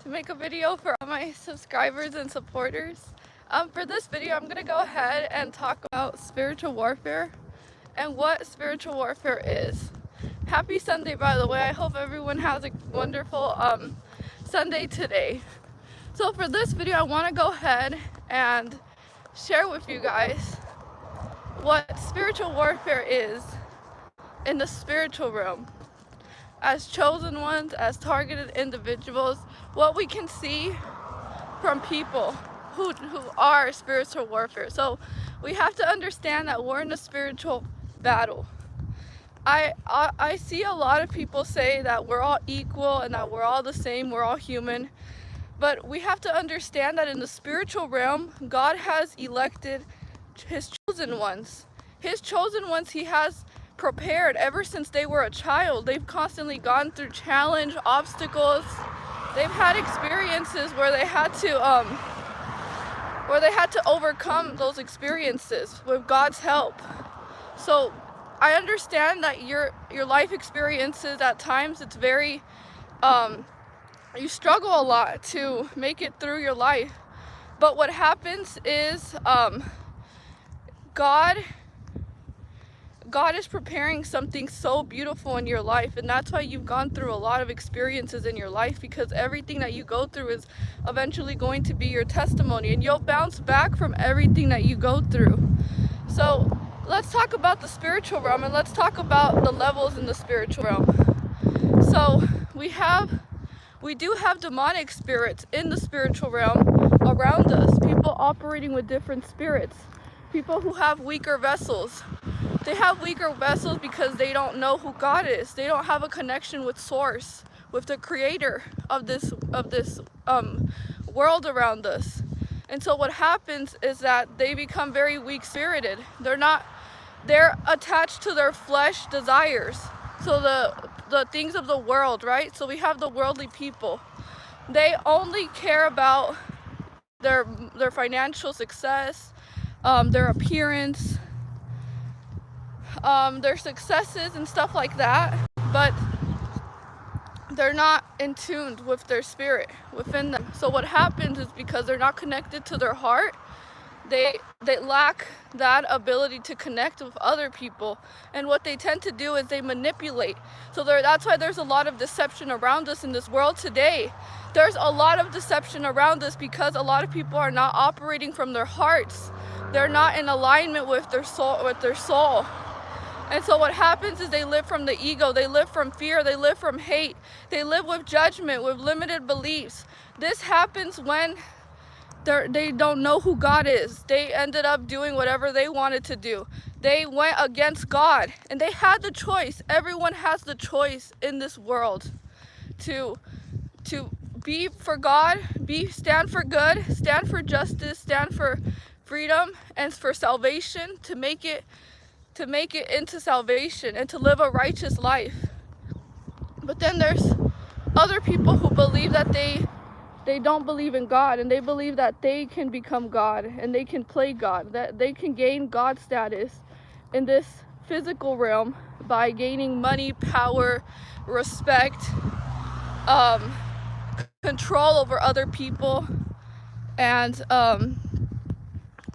to make a video for all my subscribers and supporters. For this video, I'm going to go ahead and talk about spiritual warfare and what spiritual warfare is. Happy Sunday, by the way. I hope everyone has a wonderful Sunday today. So for this video, I want to go ahead and share with you guys what spiritual warfare is in the spiritual realm. As chosen ones, as targeted individuals, what we can see from people who are spiritual warfare. So we have to understand that we're in a spiritual battle. I see a lot of people say that we're all equal and that we're all the same, we're all human. But we have to understand that in the spiritual realm, God has elected His chosen ones. His chosen ones He has prepared ever since they were a child. They've constantly gone through challenge, obstacles. They've had experiences where they had to overcome those experiences with God's help. So I understand that your life experiences at times, it's very you struggle a lot to make it through your life. But what happens is God is preparing something so beautiful in your life, and that's why you've gone through a lot of experiences in your life, because everything that you go through is eventually going to be your testimony, and you'll bounce back from everything that you go through. So let's talk about the spiritual realm, and let's talk about the levels in the spiritual realm. So we do have demonic spirits in the spiritual realm around us, people operating with different spirits, people who have weaker vessels. They have weaker vessels because they don't know who God is. They don't have a connection with Source, with the creator of this world around us. And so what happens is that they become very weak-spirited. They're attached to their flesh desires. So the things of the world, right? So we have the worldly people. They only care about their financial success, their appearance, their successes and stuff like that, but they're not in tune with their spirit within them. So what happens is, because they're not connected to their heart, they lack that ability to connect with other people, and what they tend to do is they manipulate. So that's why there's a lot of deception around us in this world today. There's a lot of deception around us because a lot of people are not operating from their hearts. They're not in alignment with their soul. And so what happens is they live from the ego, they live from fear, they live from hate, they live with judgment, with limited beliefs. This happens when they don't know who God is. They ended up doing whatever they wanted to do. They went against God, and they had the choice. Everyone has the choice in this world to be for God, stand for good, stand for justice, stand for freedom and for salvation, to make it into salvation and to live a righteous life. But then there's other people who believe that they don't believe in God, and they believe that they can become God and they can play God, that they can gain God status in this physical realm by gaining money, power, respect, control over other people, and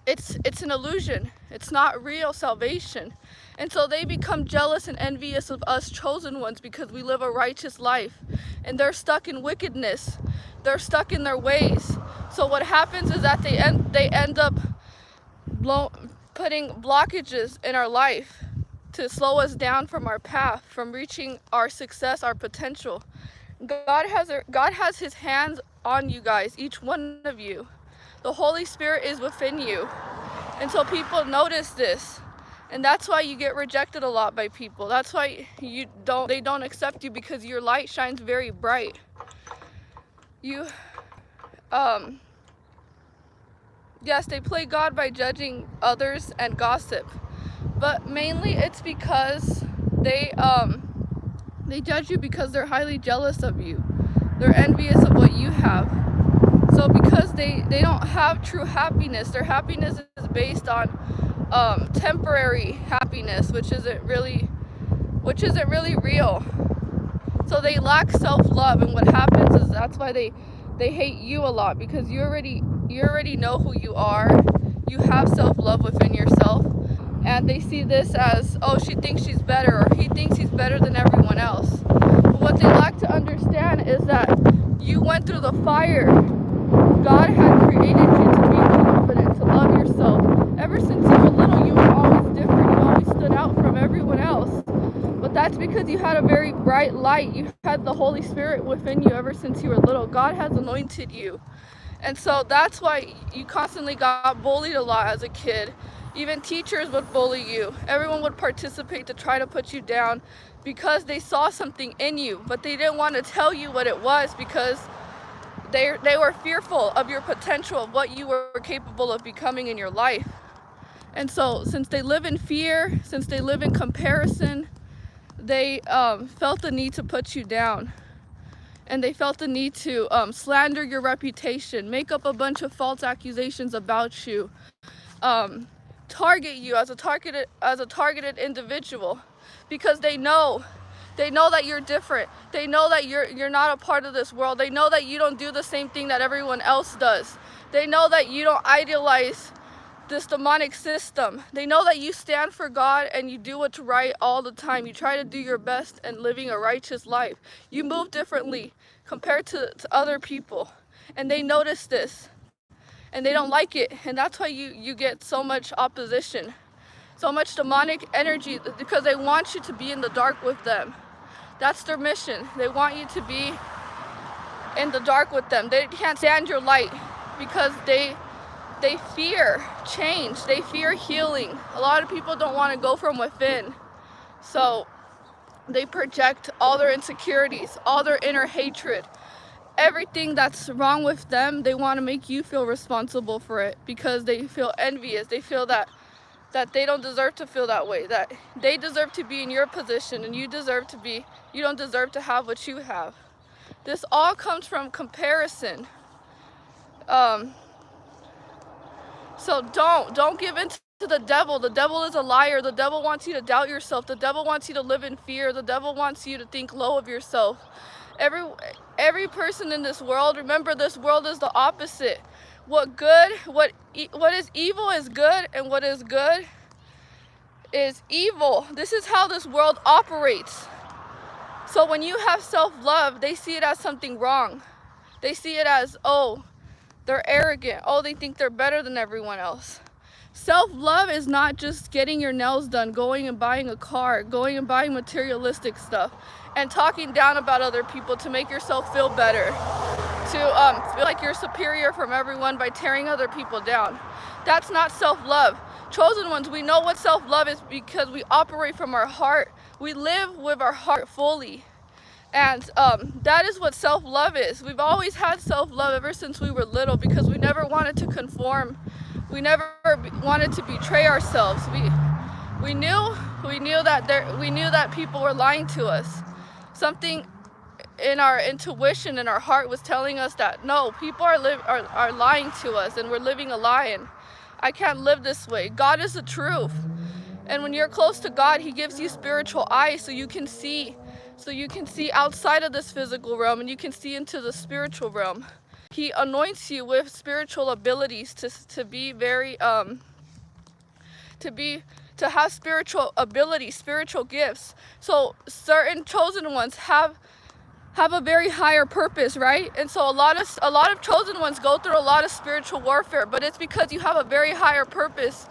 it's an illusion. It's not real salvation. And so they become jealous and envious of us chosen ones because we live a righteous life, and they're stuck in wickedness. They're stuck in their ways. So what happens is that they end up putting blockages in our life to slow us down from our path, from reaching our success, our potential. God has His hands on you guys, each one of you. The Holy Spirit is within you. And so people notice this, and that's why you get rejected a lot by people. That's why they don't accept you, because your light shines very bright. Yes, they play God by judging others and gossip, but mainly it's because they judge you because they're highly jealous of you. They're envious of what you have. So because they don't have true happiness, their happiness is based on temporary happiness, which isn't really real. So they lack self-love, and what happens is that's why they They hate you a lot because you already know who you are. You have self-love within yourself, and they see this as, oh, she thinks she's better, or he thinks he's better than everyone else. But what they lack to understand is that you went through the fire. God had created you to be confident, to love yourself. Ever since you were little, you were always different. You always stood out from everyone else. But that's because you had a very bright light. You had the Holy Spirit within you ever since you were little. God has anointed you. And so that's why you constantly got bullied a lot as a kid. Even teachers would bully you. Everyone would participate to try to put you down because they saw something in you, but they didn't want to tell you what it was because they were fearful of your potential, of what you were capable of becoming in your life. And so since they live in fear, since they live in comparison, they felt the need to put you down. And they felt the need to slander your reputation, make up a bunch of false accusations about you, target you as a targeted individual, because they know that you're different. They know that you're not a part of this world. They know that you don't do the same thing that everyone else does. They know that you don't idolize this demonic system. They know that you stand for God and you do what's right all the time. You try to do your best and living a righteous life. You move differently compared to other people. And they notice this. And they don't like it. And that's why you get so much opposition. So much demonic energy, because they want you to be in the dark with them. That's their mission. They want you to be in the dark with them. They can't stand your light because they fear change. They fear healing. A lot of people don't want to go from within. So they project all their insecurities, all their inner hatred. Everything that's wrong with them, they want to make you feel responsible for it because they feel envious. They feel that they don't deserve to feel that way, that they deserve to be in your position and you don't deserve to have what you have. This all comes from comparison. So don't give in to the devil. The devil is a liar. The devil wants you to doubt yourself. The devil wants you to live in fear. The devil wants you to think low of yourself. Every person in this world, remember, this world is the opposite. What is evil is good, and what is good is evil. This is how this world operates. So when you have self-love, they see it as something wrong. They see it as, oh, they're arrogant. Oh, they think they're better than everyone else. Self-love is not just getting your nails done, going and buying a car, going and buying materialistic stuff, and talking down about other people to make yourself feel better, to feel like you're superior from everyone by tearing other people down. That's not self-love. Chosen ones, we know what self-love is because we operate from our heart. We live with our heart fully. And that is what self-love is. We've always had self-love ever since we were little because we never wanted to conform. We never wanted to betray ourselves. We knew that people were lying to us. Something in our intuition, in our heart, was telling us that no, people are lying to us and we're living a lie, and I can't live this way. God is the truth. And when you're close to God, He gives you spiritual eyes so you can see outside of this physical realm and you can see into the spiritual realm. He anoints you with spiritual abilities to be very to have spiritual abilities, spiritual gifts. So certain chosen ones have a very higher purpose, right? And so a lot of chosen ones go through a lot of spiritual warfare, but it's because you have a very higher purpose,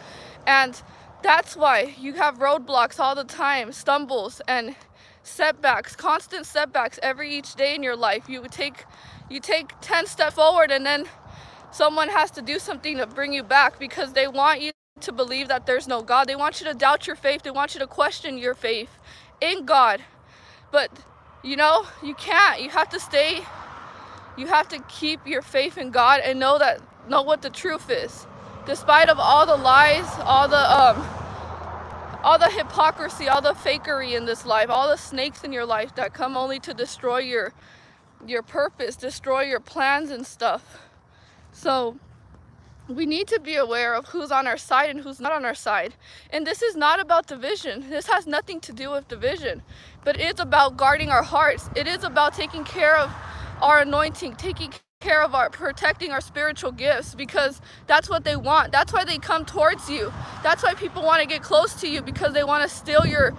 and that's why you have roadblocks all the time, stumbles and setbacks, constant setbacks each day in your life. You take 10 steps forward and then someone has to do something to bring you back because they want you to believe that there's no God. They want you to doubt your faith. They want you to question your faith in God. But you can't. You have to keep your faith in God and know what the truth is. Despite of all the lies, all the hypocrisy, all the fakery in this life, all the snakes in your life that come only to destroy your purpose, destroy your plans and stuff. So we need to be aware of who's on our side and who's not on our side. And this is not about division. This has nothing to do with division, but it's about guarding our hearts. It is about taking care of our anointing, taking care of protecting our spiritual gifts, because that's what they want. That's why they come towards you. That's why people want to get close to you, because they want to steal your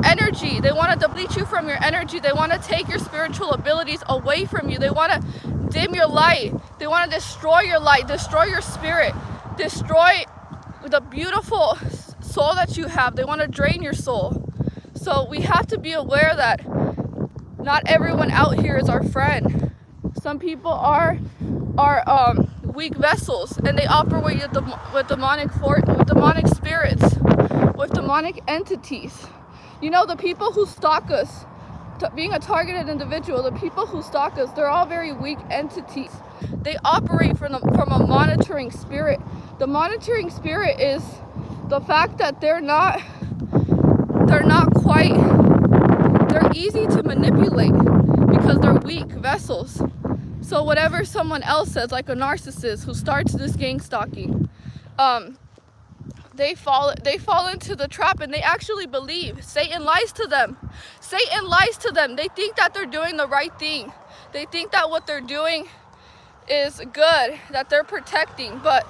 energy. They want to deplete you from your energy. They want to take your spiritual abilities away from you. They want to dim your light. They want to destroy your light, destroy your spirit, destroy the beautiful soul that you have. They want to drain your soul. So we have to be aware that not everyone out here is our friend. Some people are weak vessels, and they operate with demonic spirits, with demonic entities. You know, the people who stalk us, being a targeted individual, the people who stalk us, they're all very weak entities. They operate from a monitoring spirit. The monitoring spirit is the fact that they're easy to manipulate because they're weak vessels. So whatever someone else says, like a narcissist who starts this gang stalking, they fall into the trap, and they actually believe. Satan lies to them. Satan lies to them. They think that they're doing the right thing. They think that what they're doing is good, that they're protecting, but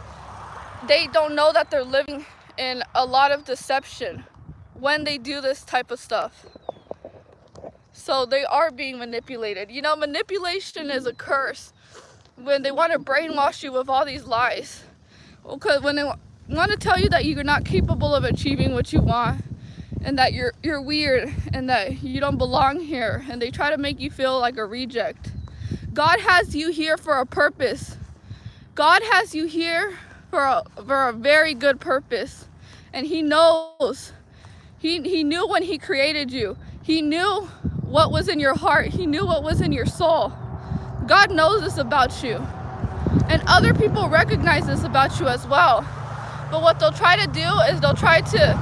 they don't know that they're living in a lot of deception when they do this type of stuff. So they are being manipulated. You know, manipulation is a curse. When they want to brainwash you with all these lies, because when they want to tell you that you're not capable of achieving what you want, and that you're weird, and that you don't belong here, and they try to make you feel like a reject. God has you here for a purpose. God has you here for a very good purpose, and He knows. He knew when He created you. He knew what was in your heart. He knew what was in your soul. God knows this about you. And other people recognize this about you as well. But what they'll try to do is they'll try to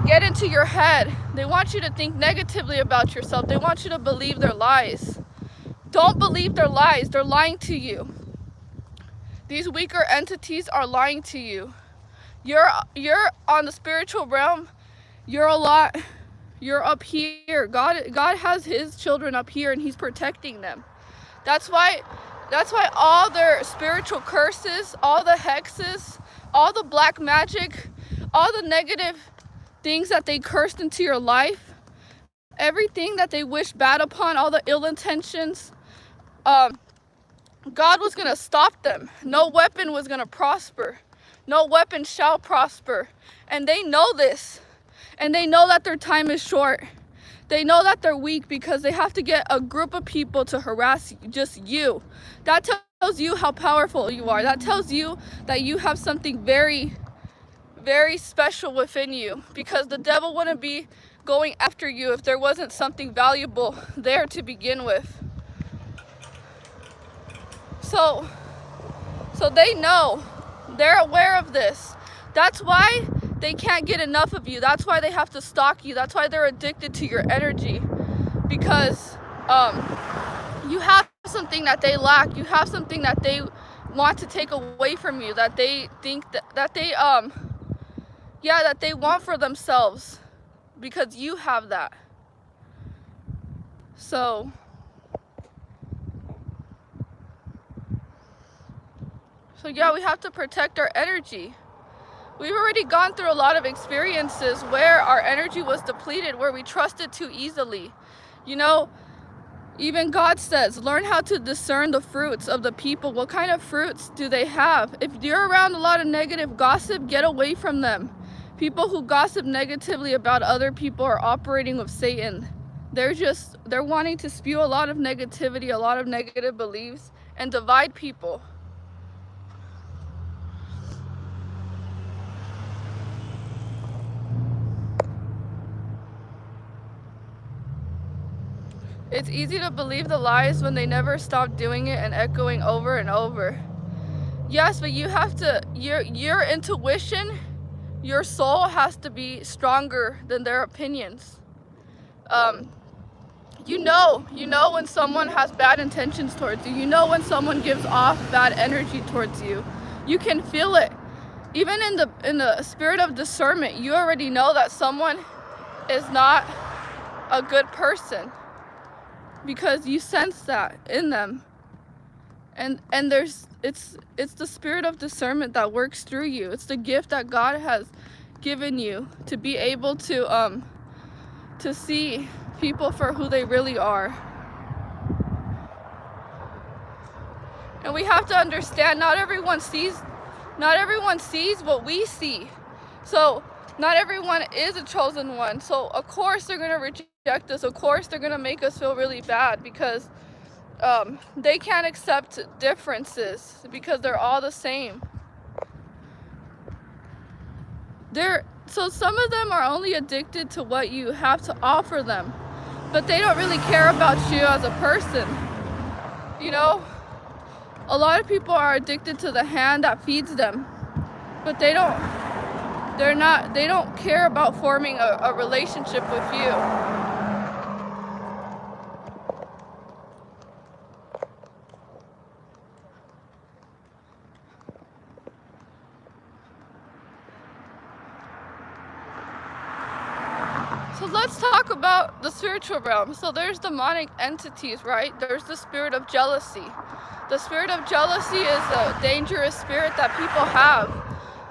get into your head. They want you to think negatively about yourself. They want you to believe their lies. Don't believe their lies. They're lying to you. These weaker entities are lying to you. You're on the spiritual realm. You're up here. God has His children up here, and He's protecting them. That's why all their spiritual curses, all the hexes, all the black magic, all the negative things that they cursed into your life, everything that they wish bad upon, all the ill intentions, God was going to stop them. No weapon was going to prosper. No weapon shall prosper. And they know this. And they know that their time is short. They know that they're weak because they have to get a group of people to harass just you. That tells you how powerful you are. That tells you that you have something very, very special within you, because the devil wouldn't be going after you if there wasn't something valuable there to begin with. So they know. They're aware of this. That's why they can't get enough of you. That's why they have to stalk you. That's why they're addicted to your energy, because you have something that they lack. You have something that they want to take away from you, that they think that they want for themselves, because you have that. So yeah, we have to protect our energy. We've already gone through a lot of experiences where our energy was depleted, where we trusted too easily. You know, even God says, learn how to discern the fruits of the people. What kind of fruits do they have? If you're around a lot of negative gossip, get away from them. People who gossip negatively about other people are operating with Satan. They're wanting to spew a lot of negativity, a lot of negative beliefs, and divide people. It's easy to believe the lies when they never stop doing it and echoing over and over. Yes, but you have to, your intuition, your soul has to be stronger than their opinions. You know when someone has bad intentions towards you. You know when someone gives off bad energy towards you. You can feel it. Even in the spirit of discernment, you already know that someone is not a good person, because you sense that in them. And there's it's the spirit of discernment that works through you. It's the gift that God has given you to be able to see people for who they really are. And we have to understand not everyone sees what we see. So not everyone is a chosen one. So of course they're going to reject us. Of course they're going to make us feel really bad because they can't accept differences because they're all the same. So some of them are only addicted to what you have to offer them, but they don't really care about you as a person. You know, a lot of people are addicted to the hand that feeds them, but they don't care about forming a relationship with you. So let's talk about the spiritual realm. So there's demonic entities, right? There's the spirit of jealousy. The spirit of jealousy is a dangerous spirit that people have.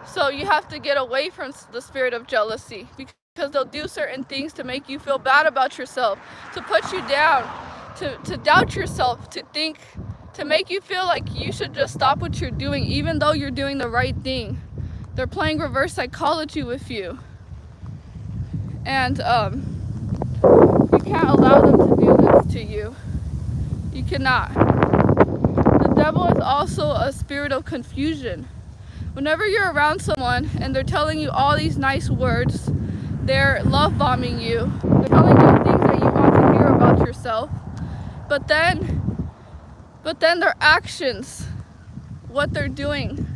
So you have to get away from the spirit of jealousy because they'll do certain things to make you feel bad about yourself, to put you down, to doubt yourself, to make you feel like you should just stop what you're doing even though you're doing the right thing. They're playing reverse psychology with you. And you can't allow them to do this to you. You cannot. The devil is also a spirit of confusion. Whenever you're around someone and they're telling you all these nice words, they're love bombing you, they're telling you things that you want to hear about yourself, but then their actions, what they're doing,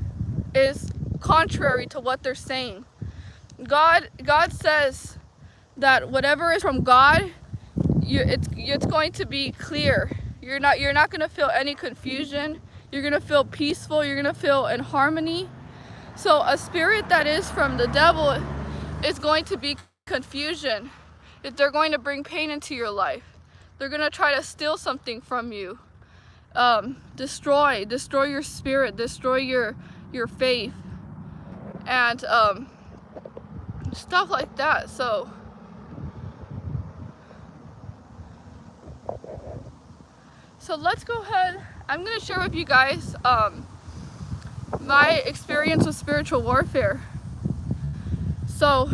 is contrary to what they're saying. God says that whatever is from God, it's going to be clear. You're not going to feel any confusion. You're going to feel peaceful. You're going to feel in harmony. So a spirit that is from the devil is going to be confusion. They're going to bring pain into your life. They're going to try to steal something from you. Destroy your spirit, destroy your faith, and stuff like that. So let's go ahead. I'm going to share with you guys my experience with spiritual warfare. So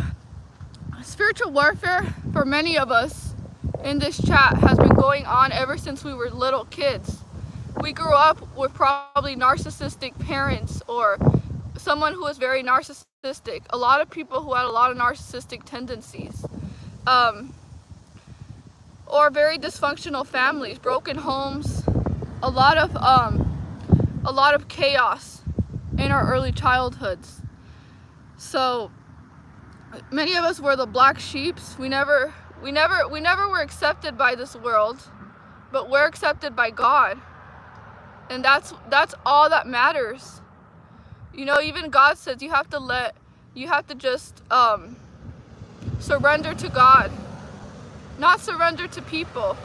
spiritual warfare for many of us in this chat has been going on ever since we were little kids. We grew up with probably narcissistic parents or someone who was very narcissistic. A lot of people who had a lot of narcissistic tendencies. Or very dysfunctional families, broken homes, a lot of chaos in our early childhoods. So many of us were the black sheeps. We never were accepted by this world, but we're accepted by God. And that's all that matters. You know, even God says you have to just surrender to God, not surrender to people.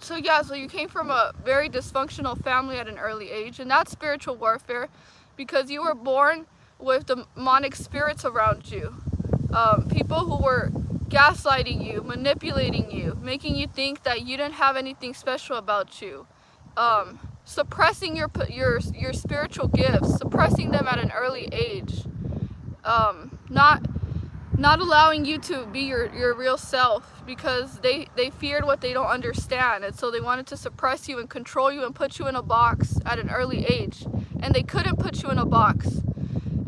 So you came from a very dysfunctional family at an early age, and that's spiritual warfare because you were born with demonic spirits around you. People who were gaslighting you, manipulating you, making you think that you didn't have anything special about you, suppressing your spiritual gifts, suppressing them at an early age, not allowing you to be your real self because they feared what they don't understand, and so they wanted to suppress you and control you and put you in a box at an early age, and they couldn't put you in a box.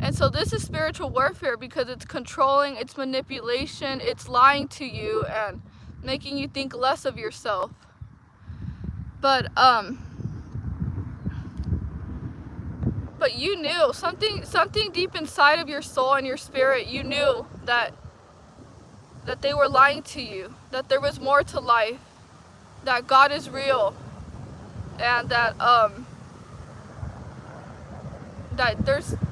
And so this is spiritual warfare because it's controlling, it's manipulation, it's lying to you and making you think less of yourself. But you knew something deep inside of your soul and your spirit, you knew that they were lying to you, that there was more to life, that God is real, and that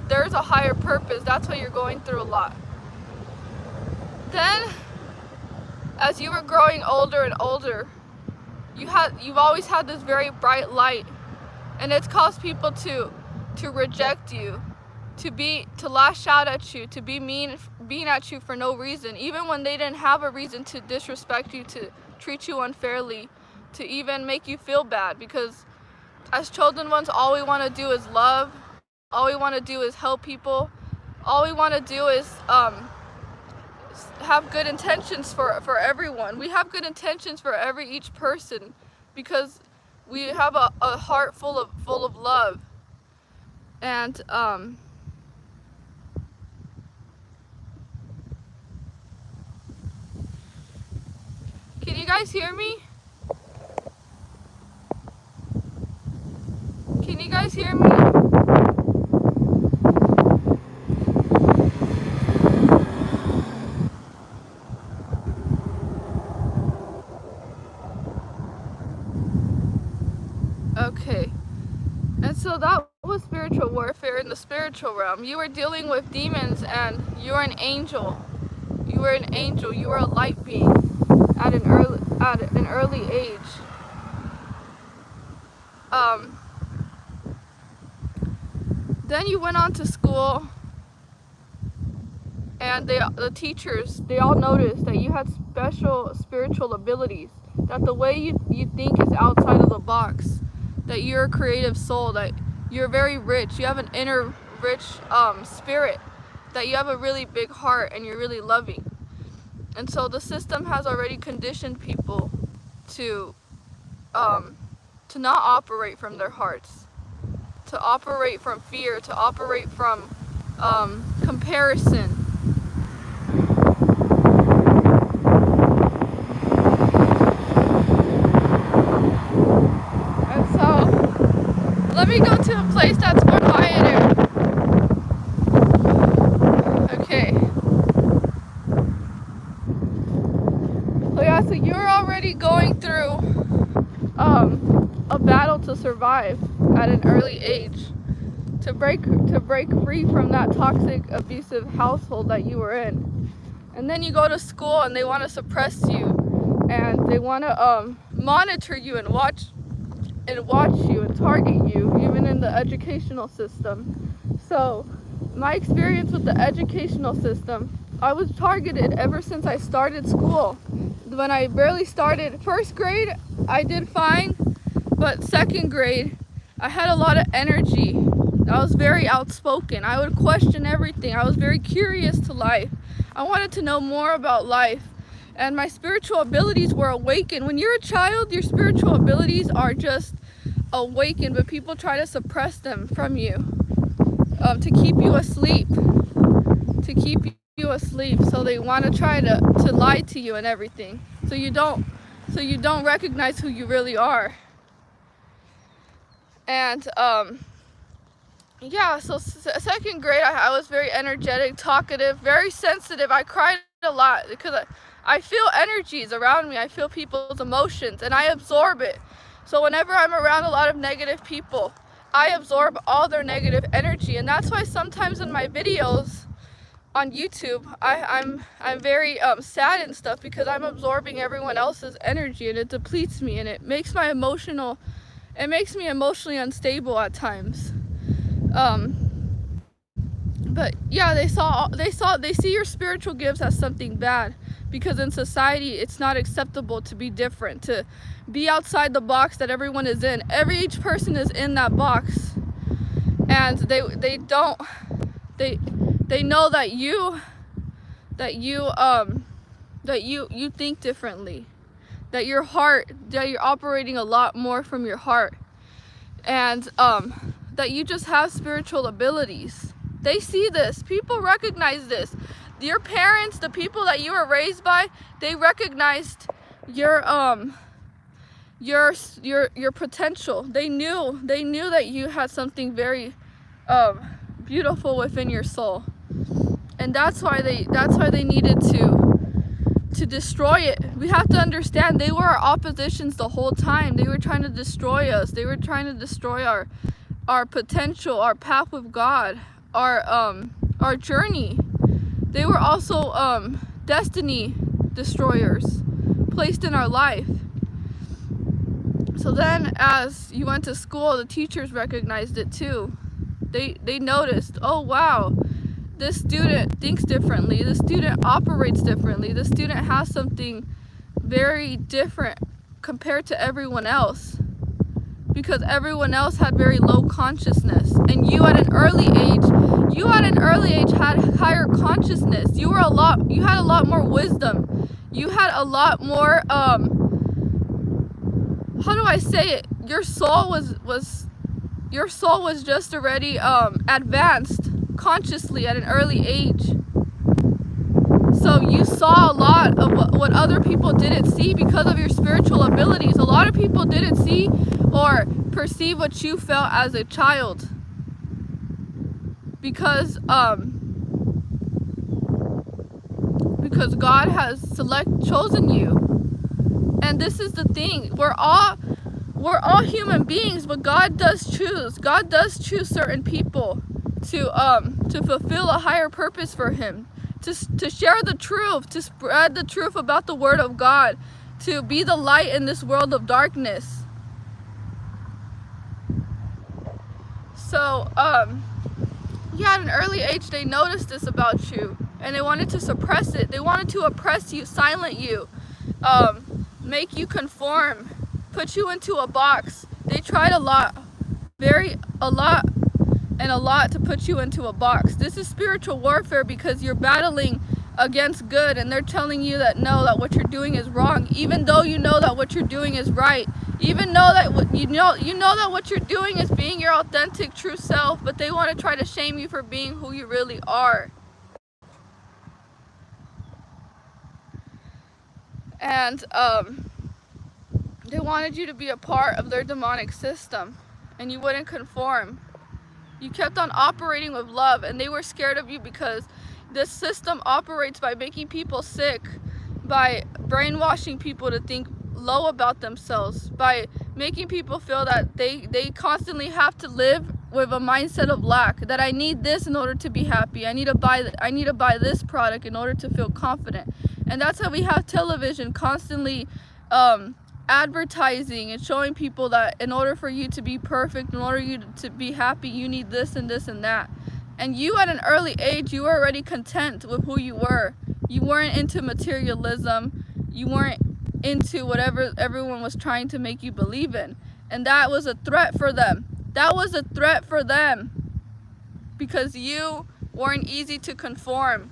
there's a higher purpose. That's why you're going through a lot. Then, as you were growing older and older, you've always had this very bright light, and it's caused people to reject you, to lash out at you, to be mean at you for no reason, even when they didn't have a reason to disrespect you, to treat you unfairly, to even make you feel bad. Because as chosen ones, all we want to do is love, all we want to do is help people, all we want to do is have good intentions for everyone. We have good intentions for each person, because we have a heart full of love. And can you guys hear me? Can you guys hear me? Okay. And so that was spiritual warfare in the spiritual realm. You were dealing with demons, and you were an angel. You were an angel. You were a light being at an early age. Then you went on to school, and the teachers, they all noticed that you had special spiritual abilities, that the way you think is outside of the box, that you're a creative soul, that you're very rich, you have an inner rich spirit, that you have a really big heart, and you're really loving. And so the system has already conditioned people to not operate from their hearts, to operate from fear, to operate from comparison. And so let me go to a place that's more quieter. Okay. So yeah, so you're already going through a battle to survive at an early age, to break free from that toxic, abusive household that you were in. And then you go to school, and they want to suppress you, and they want to monitor you and watch you and target you, even in the educational system. So my experience with the educational system, I was targeted ever since I started school. When I barely started first grade, I did fine, but second grade, I had a lot of energy. I was very outspoken. I would question everything. I was very curious to life. I wanted to know more about life, and my spiritual abilities were awakened. When you're a child, your spiritual abilities are just awakened, but people try to suppress them from you, to keep you asleep, so they want to try to lie to you and everything, so you don't recognize who you really are. And yeah, so second grade, I was very energetic, talkative, very sensitive. I cried a lot because I feel energies around me. I feel people's emotions, and I absorb it. So whenever I'm around a lot of negative people, I absorb all their negative energy. And that's why sometimes in my videos on YouTube, I'm very sad and stuff, because I'm absorbing everyone else's energy, and it depletes me, and it makes me emotionally unstable at times. But yeah, they see your spiritual gifts as something bad, because in society it's not acceptable to be different, to be outside the box that everyone is in. Each person is in that box, and they know that you think differently, that you're operating a lot more from your heart, and that you just have spiritual abilities. They see this. People recognize this. Your parents, the people that you were raised by, they recognized your potential. They knew that you had something very beautiful within your soul, and that's why they needed to destroy it. We have to understand, they were our oppositions the whole time. They were trying to destroy us. They were trying to destroy our potential, our path with God, our journey. They were also destiny destroyers placed in our life. So then as you went to school, the teachers recognized it too. They noticed, oh wow, this student thinks differently, this student operates differently, this student has something very different compared to everyone else, because everyone else had very low consciousness, and you at an early age had higher consciousness. You had a lot more wisdom. You had a lot more how do I say it? Your soul was just already advanced consciously at an early age. So you saw a lot of what other people didn't see because of your spiritual abilities. A lot of people didn't see or perceive what you felt as a child, because God has chosen you. And this is the thing, we're all human beings, but God does choose certain people to fulfill a higher purpose for him, to share the truth, to spread the truth about the word of God, to be the light in this world of darkness. So yeah, at an early age they noticed this about you, and they wanted to suppress it. They wanted to oppress you, silent you, make you conform, put you into a box. They tried a lot to put you into a box. This is spiritual warfare, because you're battling against good, and they're telling you that no, that what you're doing is wrong, even though you know that what you're doing is right, even though that you know that what you're doing is being your authentic true self, but they want to try to shame you for being who you really are. And they wanted you to be a part of their demonic system, and you wouldn't conform. You kept on operating with love, and they were scared of you because this system operates by making people sick, by brainwashing people to think low about themselves, by making people feel that they constantly have to live with a mindset of lack, that I need this in order to be happy, I need to buy this product in order to feel confident. And that's how we have television constantly advertising and showing people that in order for you to be perfect, in order you to be happy, you need this and this and that. And you at an early age, you were already content with who you were. You weren't into materialism. You weren't into whatever everyone was trying to make you believe in. And that was a threat for them. That was a threat for them, because you weren't easy to conform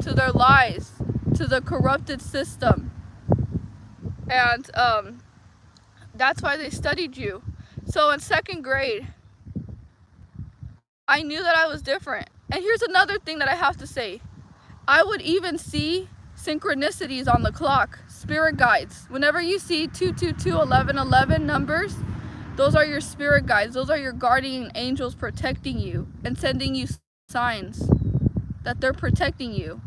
to their lies, to the corrupted system. And that's why they studied you. So in second grade, I knew that I was different. And here's another thing that I have to say. I would even see synchronicities on the clock, spirit guides. Whenever you see 222, 1111 numbers, those are your spirit guides. Those are your guardian angels protecting you and sending you signs that they're protecting you,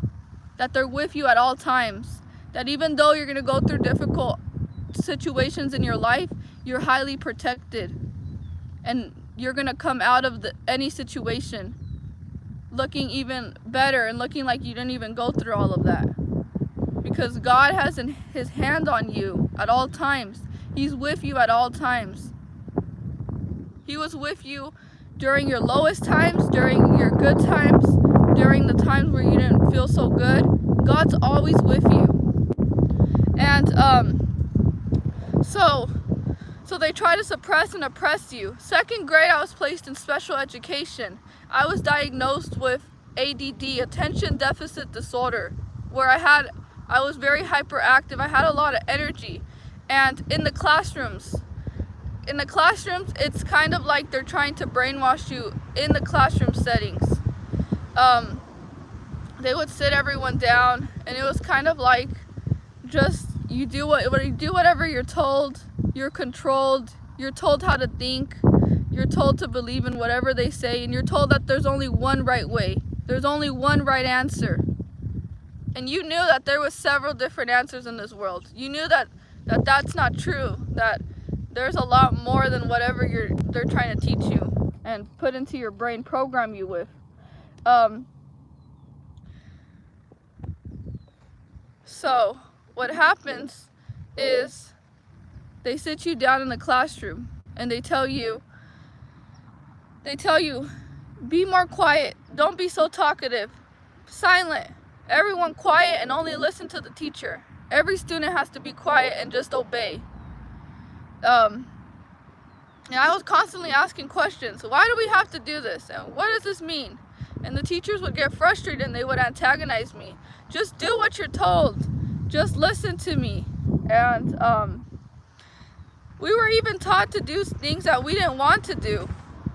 that they're with you at all times, that even though you're going to go through difficult situations in your life, you're highly protected, and you're going to come out of any situation looking even better and looking like you didn't even go through all of that, because God has his hand on you at all times. He's with you at all times. He was with you during your lowest times, during your good times, during the times where you didn't feel so good. God's always with you. And so they try to suppress and oppress you. Second grade, I was placed in special education. I was diagnosed with ADD, attention deficit disorder, where I was very hyperactive. I had a lot of energy. And in the classrooms, it's kind of like they're trying to brainwash you in the classroom settings. They would sit everyone down, and it was kind of like just you do whatever you're told. You're controlled. You're told how to think. You're told to believe in whatever they say, and you're told that there's only one right way. There's only one right answer. And you knew that there was several different answers in this world. You knew that that's not true, that there's a lot more than whatever they're trying to teach you and put into your brain, program you with. So what happens is They sit you down in the classroom and they tell you, be more quiet, don't be so talkative, silent, everyone quiet and only listen to the teacher. Every student has to be quiet and just obey. And I was constantly asking questions. Why do we have to do this? And what does this mean? And the teachers would get frustrated and they would antagonize me. Just do what you're told. Just listen to me. And we were even taught to do things that we didn't want to do.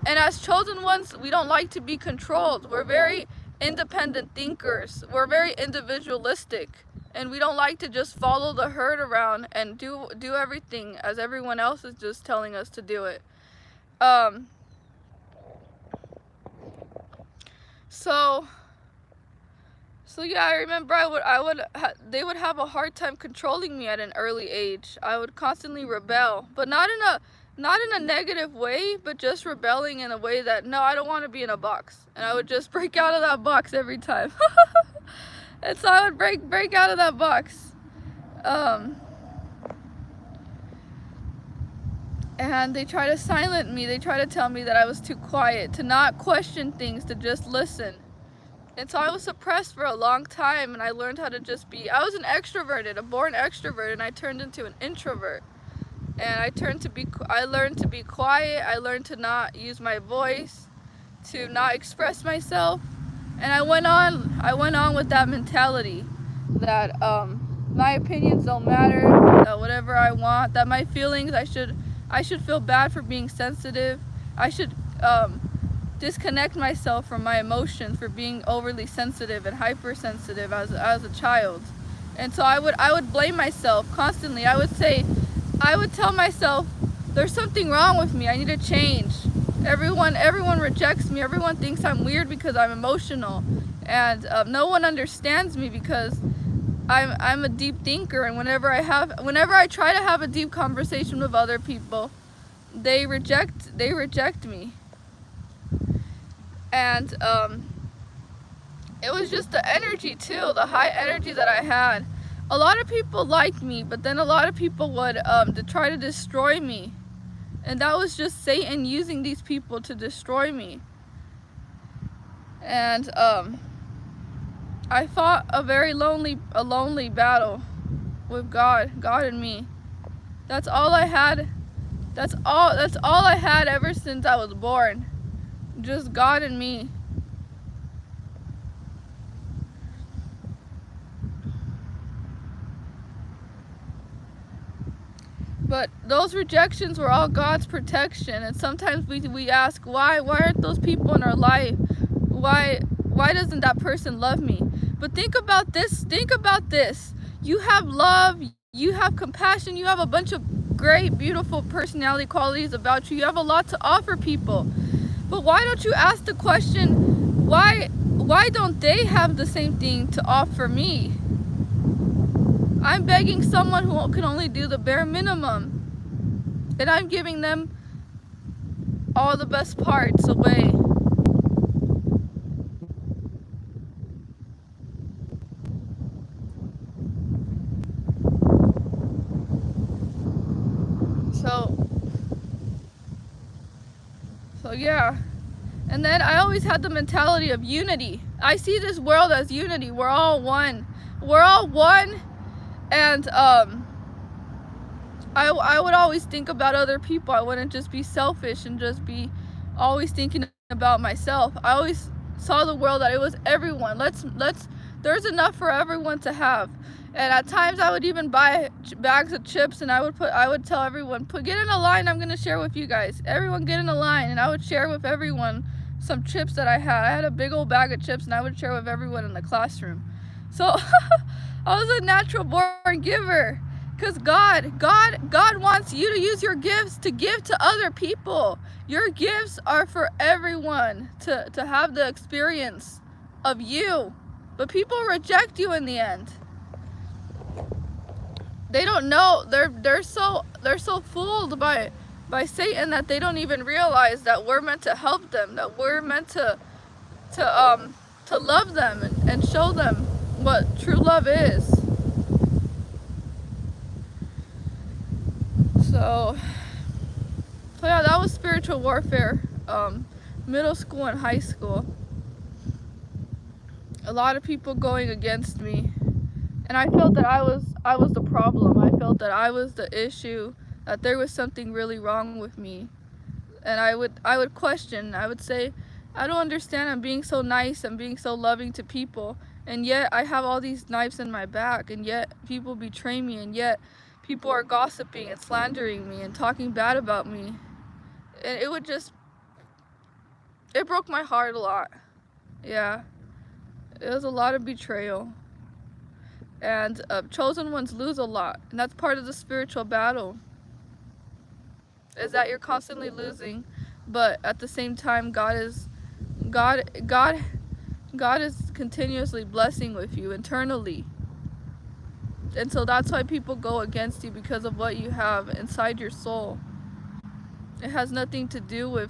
And as chosen ones, we don't like to be controlled. We're very independent thinkers. We're very individualistic. And we don't like to just follow the herd around and do everything as everyone else is just telling us to do it. So yeah, I remember they would have a hard time controlling me at an early age. I would constantly rebel, but not in a negative way, but just rebelling in a way that, no, I don't want to be in a box. And I would just break out of that box every time. And so I would break out of that box. And they try to silence me. They try to tell me that I was too quiet, to not question things, to just listen. And so I was suppressed for a long time, and I learned how to just be. I was an extroverted, a born extrovert, and I turned into an introvert. And I learned to be quiet. I learned to not use my voice, to not express myself. And I went on with that mentality that my opinions don't matter, that whatever I want, that my feelings, I should feel bad for being sensitive. I should disconnect myself from my emotions for being overly sensitive and hypersensitive as a child. And so I would blame myself constantly. I would tell myself, there's something wrong with me, I need to change. Everyone rejects me. Everyone thinks I'm weird because I'm emotional, and no one understands me because I'm a deep thinker. And whenever I try to have a deep conversation with other people, they reject me. And it was just the energy too, the high energy that I had. A lot of people liked me, but then a lot of people would to try to destroy me. And that was just Satan using these people to destroy me. And I fought a lonely battle with God and me. That's all I had. That's all I had ever since I was born. Just God and me. But those rejections were all God's protection. And sometimes we ask, why aren't those people in our life? Why doesn't that person love me? But think about this. You have love, you have compassion, you have a bunch of great, beautiful personality qualities about you. You have a lot to offer people. But why don't you ask the question, why don't they have the same thing to offer me? I'm begging someone who can only do the bare minimum, and I'm giving them all the best parts away. So yeah. And then I always had the mentality of unity. I see this world as unity. We're all one. And I would always think about other people. I wouldn't just be selfish and just be always thinking about myself. I always saw the world that it was everyone. There's enough for everyone to have. And at times I would even buy bags of chips, and I would tell everyone, get in a line, I'm gonna share with you guys. Everyone get in a line, and I would share with everyone some chips that I had. I had a big old bag of chips, and I would share with everyone in the classroom. So I was a natural born giver, because God wants you to use your gifts to give to other people. Your gifts are for everyone to have the experience of you, but people reject you in the end. They don't know. They're so fooled by Satan that they don't even realize that we're meant to help them, that we're meant to love them and show them what true love is. So yeah, that was spiritual warfare. Middle school and high school. A lot of people going against me, and I felt that I was the problem. I felt that I was the issue, that there was something really wrong with me. And I would question. I would say, I don't understand. I'm being so nice. I'm being so loving to people, and yet I have all these knives in my back, and yet people betray me, and yet people are gossiping and slandering me and talking bad about me. And it broke my heart a lot. Yeah, it was a lot of betrayal. And chosen ones lose a lot, and that's part of the spiritual battle, is that you're constantly losing, but at the same time God is continuously blessing with you internally. And so that's why people go against you, because of what you have inside your soul. It has nothing to do with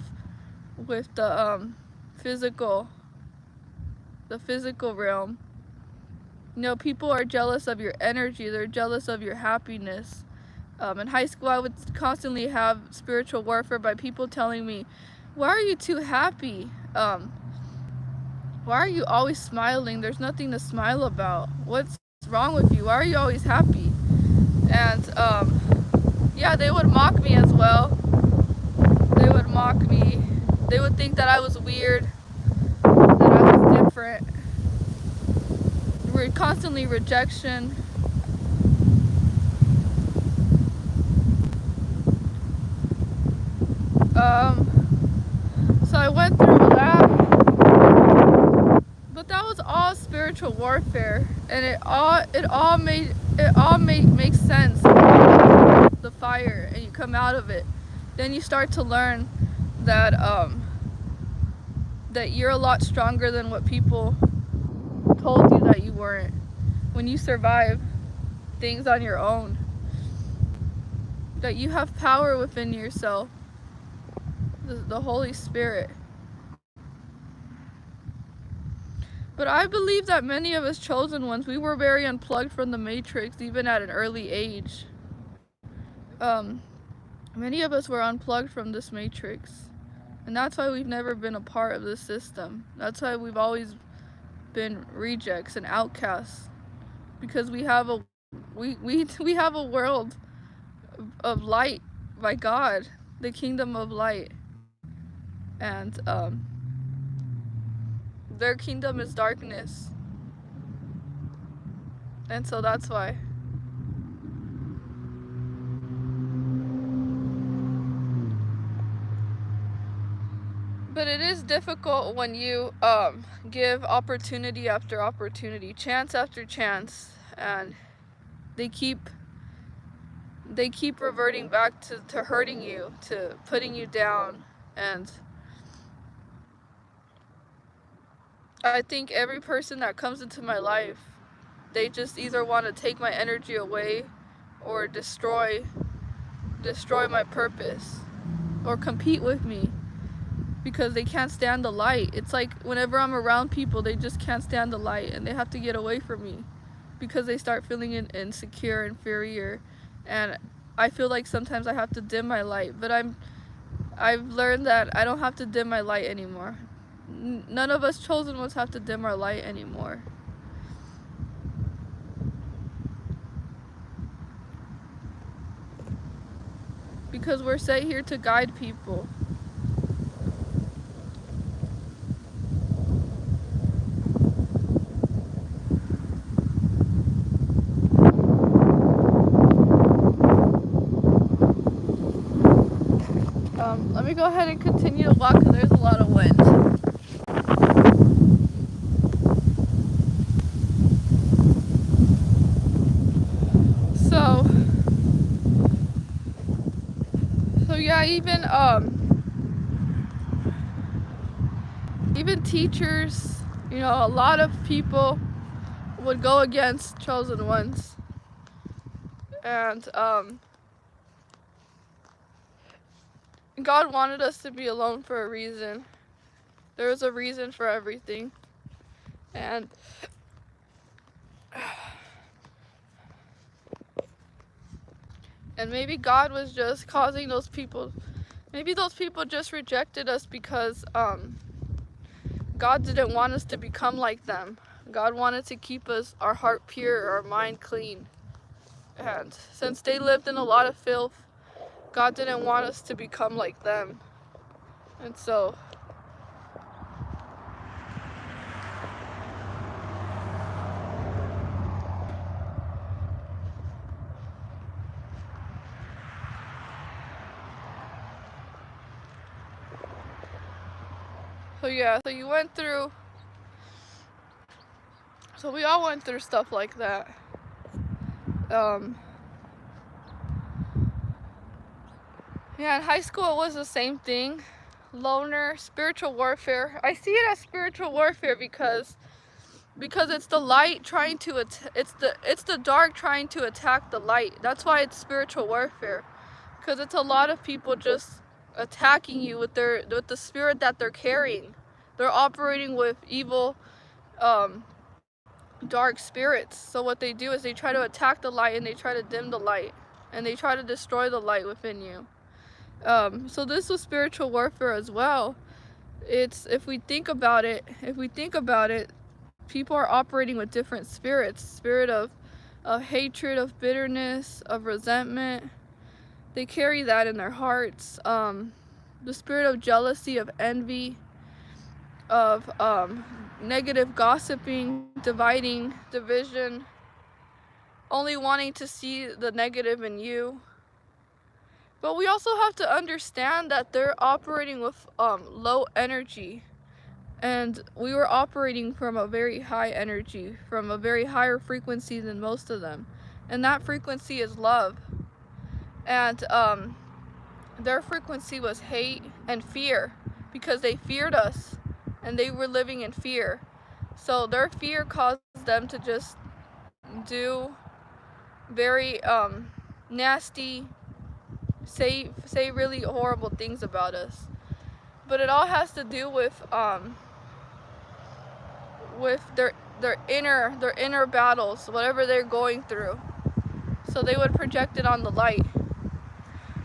the physical realm. You know, people are jealous of your energy. They're jealous of your happiness. In high school, I would constantly have spiritual warfare by people telling me, "Why are you too happy? Why are you always smiling? There's nothing to smile about. What's wrong with you? Why are you always happy?" And yeah, they would mock me as well. They would mock me. They would think that I was weird, that I was different. We're constantly rejection. So I went through that, but that was all spiritual warfare, and it all makes sense. The fire, and you come out of it, then you start to learn that that you're a lot stronger than what people told you that you weren't. When you survive things on your own, that you have power within yourself, the Holy Spirit. But I believe that many of us chosen ones, we were very unplugged from the matrix, even at an early age. Many of us were unplugged from this matrix, and that's why we've never been a part of this system. That's why we've always been rejects and outcasts, because we have a world of light by God, the kingdom of light, and their kingdom is darkness, and so that's why. But it is difficult when you give opportunity after opportunity, chance after chance, and they keep reverting back to hurting you, to putting you down. And I think every person that comes into my life, they just either want to take my energy away or destroy my purpose, or compete with me, because they can't stand the light. It's like whenever I'm around people, they just can't stand the light, and they have to get away from me because they start feeling insecure, inferior. And I feel like sometimes I have to dim my light, but I've learned that I don't have to dim my light anymore. None of us chosen ones have to dim our light anymore. Because we're set here to guide people. Let me go ahead and continue to walk, because there's a lot of wind. So yeah, even teachers, you know, a lot of people would go against chosen ones. And God wanted us to be alone for a reason. There was a reason for everything. And And maybe God was just causing those people, maybe those people just rejected us because God didn't want us to become like them. God wanted to keep our heart pure, our mind clean. And since they lived in a lot of filth, God didn't want us to become like them. And so yeah, so we all went through stuff like that. Yeah, in high school it was the same thing. Loner, spiritual warfare. I see it as spiritual warfare because it's the light trying to it's the dark trying to attack the light. That's why it's spiritual warfare, because it's a lot of people just attacking you with the spirit that they're carrying. They're operating with evil, dark spirits. So what they do is they try to attack the light, and they try to dim the light, and they try to destroy the light within you. So this was spiritual warfare as well. It's if we think about it, people are operating with different spirits. Spirit of hatred, of bitterness, of resentment. They carry that in their hearts. The spirit of jealousy, of envy, of negative gossiping, dividing, division, only wanting to see the negative in you. But we also have to understand that they're operating with low energy. And we were operating from a very high energy, from a very higher frequency than most of them. And that frequency is love. And their frequency was hate and fear, because they feared us and they were living in fear. So their fear caused them to just do very nasty, say really horrible things about us. But it all has to do with their inner battles, whatever they're going through. So they would project it on the light.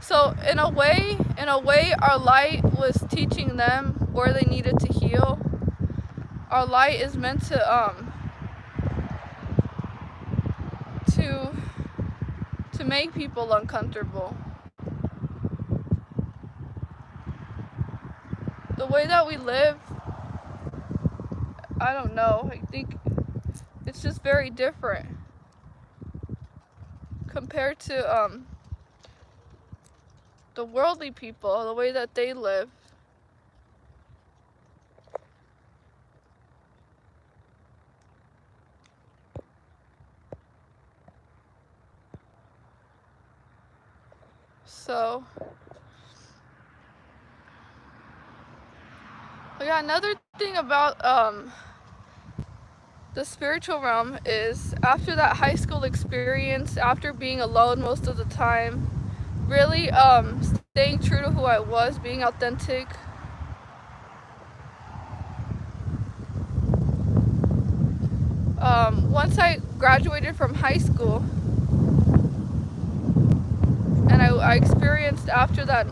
So in a way, our light was teaching them where they needed to heal. Our light is meant to make people uncomfortable. The way that we live, I don't know, I think it's just very different compared to the worldly people, the way that they live. So yeah, another thing about the spiritual realm is, after that high school experience, after being alone most of the time, really staying true to who I was, being authentic. Once I graduated from high school, and I experienced, after that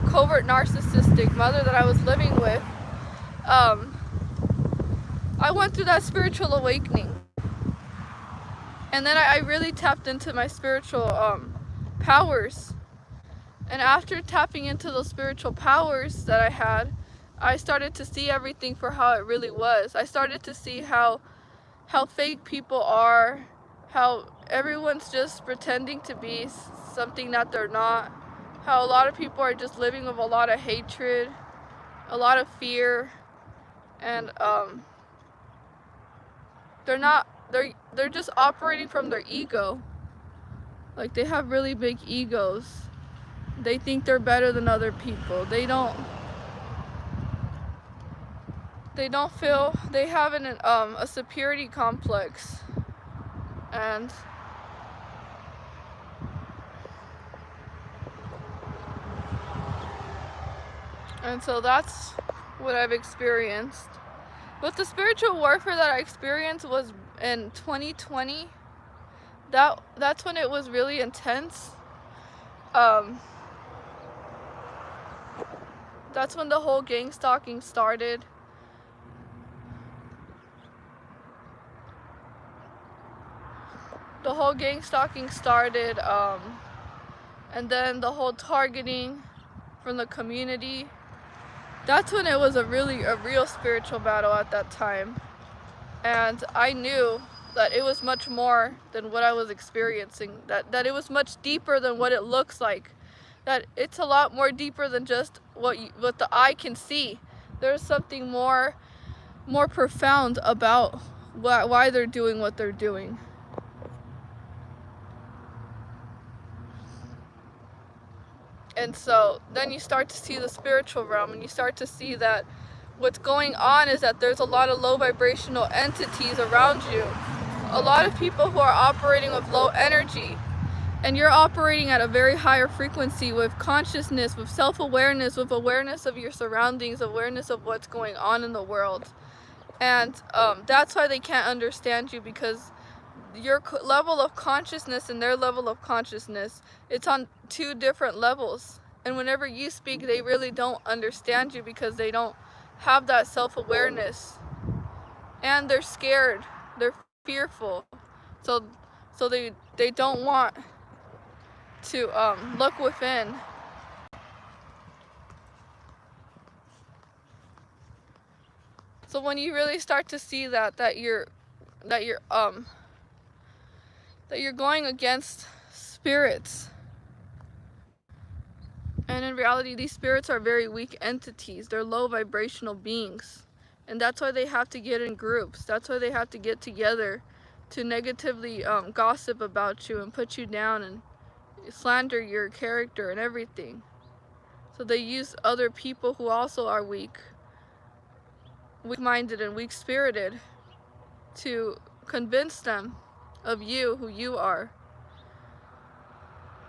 covert narcissistic mother that I was living with, I went through that spiritual awakening. And then I really tapped into my spiritual powers. And after tapping into those spiritual powers that I had, I started to see everything for how it really was. I started to see how fake people are, how everyone's just pretending to be something that they're not, how a lot of people are just living with a lot of hatred, a lot of fear, and they're just operating from their ego. Like, they have really big egos. They think they're better than other people. They don't feel, they have a superiority complex. And so that's what I've experienced. But the spiritual warfare that I experienced was in 2020. That's when it was really intense. um, that's when the whole gang stalking started. The whole gang stalking started, and then the whole targeting from the community. That's when it was a real spiritual battle at that time. And I knew that it was much more than what I was experiencing, that it was much deeper than what it looks like, that it's a lot more deeper than just what the eye can see. There's something more profound about why they're doing what they're doing. And so then you start to see the spiritual realm, and you start to see that what's going on is that there's a lot of low vibrational entities around you. A lot of people who are operating with low energy, and you're operating at a very higher frequency with consciousness, with self-awareness, with awareness of your surroundings, awareness of what's going on in the world. And that's why they can't understand you, because your level of consciousness and their level of consciousness, it's on two different levels. And whenever you speak, they really don't understand you because they don't have that self-awareness. And they're scared. They're fearful. So they don't want to look within. So when you really start to see that you're going against spirits, and in reality these spirits are very weak entities. They're low vibrational beings, and that's why they have to get in groups. That's why they have to get together to negatively gossip about you and put you down and slander your character and everything. So they use other people who also are weak-minded and weak-spirited to convince them of you, who you are.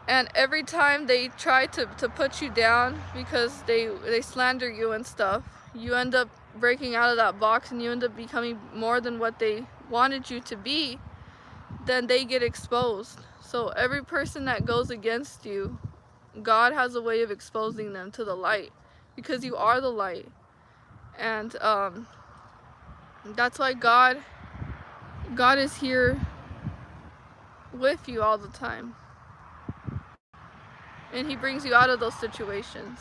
And every time they try to put you down because they slander you and stuff, you end up breaking out of that box and you end up becoming more than what they wanted you to be. Then they get exposed. So every person that goes against you, God has a way of exposing them to the light, because you are the light. And that's why God is here with you all the time, and he brings you out of those situations.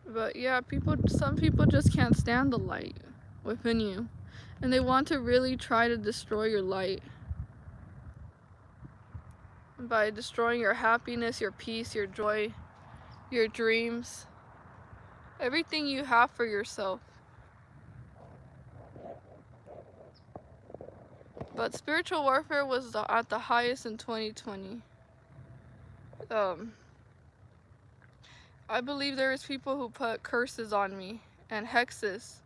But yeah, some people just can't stand the light within you, and they want to really try to destroy your light by destroying your happiness, your peace, your joy, your dreams, everything you have for yourself. But spiritual warfare was at the highest in 2020. I believe there was people who put curses on me and hexes,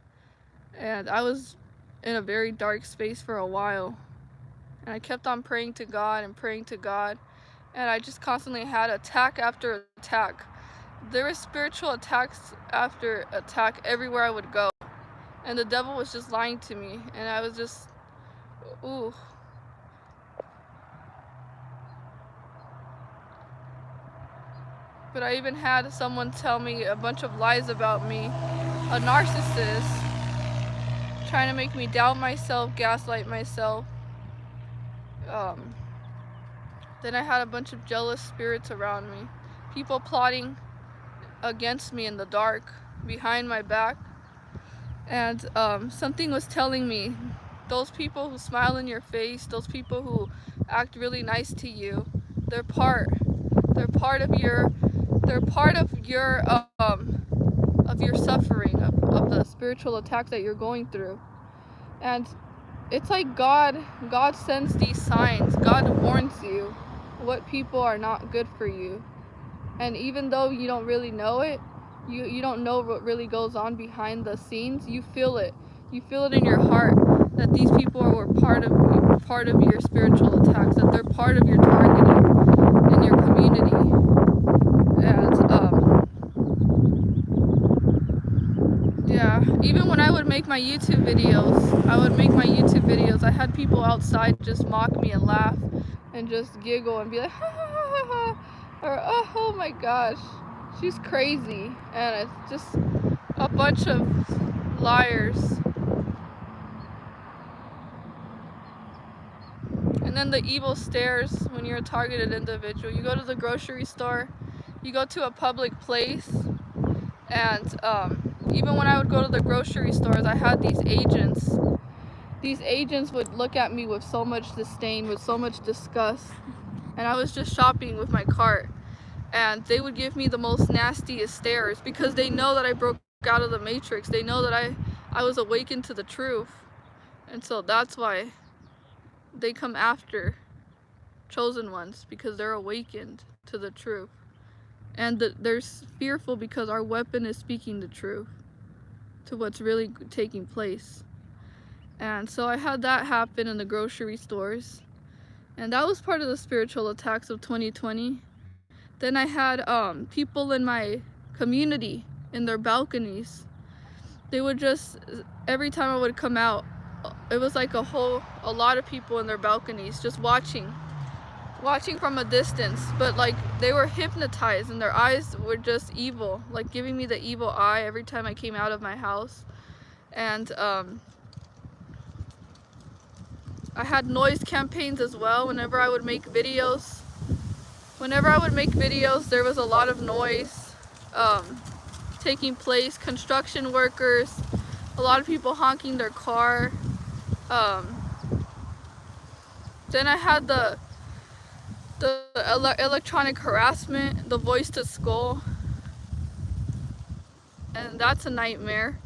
and I was in a very dark space for a while, and I kept on praying to God and praying to God, and I just constantly had attack after attack. There were spiritual attacks after attack everywhere I would go, and the devil was just lying to me, and I was just, ooh. But I even had someone tell me a bunch of lies about me, a narcissist, trying to make me doubt myself, gaslight myself. Then I had a bunch of jealous spirits around me, people plotting against me in the dark, behind my back. And something was telling me, those people who smile in your face, those people who act really nice to you, they're part of your suffering, of the spiritual attack that you're going through. And it's like God sends these signs. God warns you what people are not good for you. And even though you don't really know it, you don't know what really goes on behind the scenes, you feel it. You feel it in your heart that these people were part of your spiritual attacks, that they're part of your targeting in your community. community. And yeah, even when I would make my YouTube videos, I had people outside just mock me and laugh and just giggle and be like, ha ha ha ha ha, or oh my gosh, she's crazy. And it's just a bunch of liars. And then the evil stares when you're a targeted individual. You go to the grocery store, you go to a public place, and even when I would go to the grocery stores, I had these agents. These agents would look at me with so much disdain, with so much disgust. And I was just shopping with my cart, and they would give me the most nastiest stares because they know that I broke out of the matrix. They know that I was awakened to the truth. And so that's why they come after chosen ones, because they're awakened to the truth. And they're fearful because our weapon is speaking the truth to what's really taking place. And so I had that happen in the grocery stores. And that was part of the spiritual attacks of 2020. Then I had people in my community in their balconies. They would just, every time I would come out, it was like a lot of people in their balconies just watching from a distance, but like they were hypnotized and their eyes were just evil, like giving me the evil eye every time I came out of my house. And I had noise campaigns as well. Whenever I would make videos, there was a lot of noise taking place. Construction workers, a lot of people honking their car. Then I had the electronic harassment, the voice to skull, and that's a nightmare.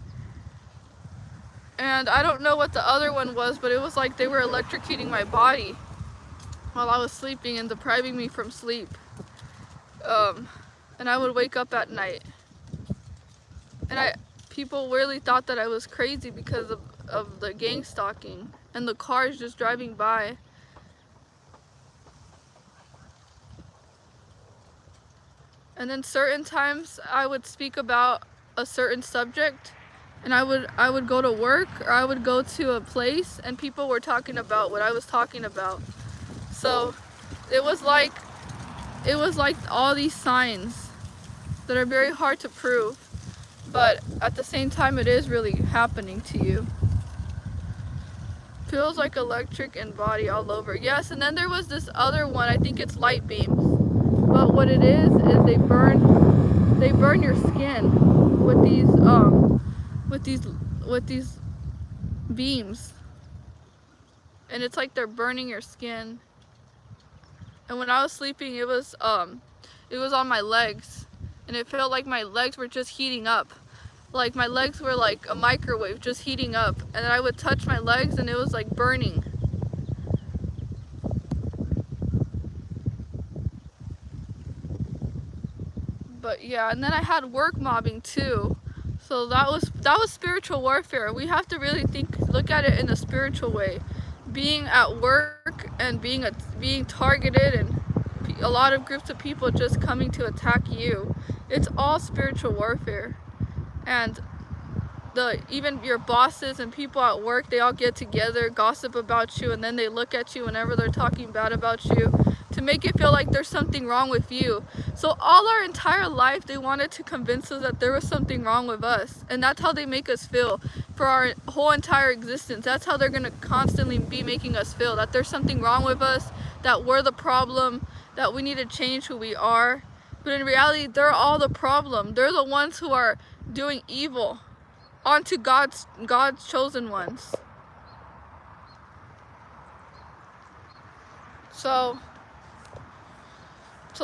And I don't know what the other one was, but it was like they were electrocuting my body while I was sleeping and depriving me from sleep. And I would wake up at night. And people really thought that I was crazy because of the gang stalking and the cars just driving by. And then certain times I would speak about a certain subject, and I would go to work, or I would go to a place and people were talking about what I was talking about. So it was like all these signs that are very hard to prove, but at the same time it is really happening to you. Feels like electric and body all over. Yes, and then there was this other one, I think it's light beams. But what it is they burn your skin with these beams. And it's like they're burning your skin. And when I was sleeping, it was on my legs, and it felt like my legs were just heating up. Like my legs were like a microwave, just heating up. And then I would touch my legs and it was like burning. But yeah, and then I had work mobbing too. So that was spiritual warfare. We have to really look at it in a spiritual way. Being at work and being targeted, and a lot of groups of people just coming to attack you. It's all spiritual warfare. And even your bosses and people at work, they all get together, gossip about you, and then they look at you whenever they're talking bad about you to make it feel like there's something wrong with you. So all our entire life, they wanted to convince us that there was something wrong with us. And that's how they make us feel for our whole entire existence. That's how they're going to constantly be making us feel, that there's something wrong with us, that we're the problem, that we need to change who we are. But in reality, they're all the problem. They're the ones who are doing evil onto God's chosen ones. So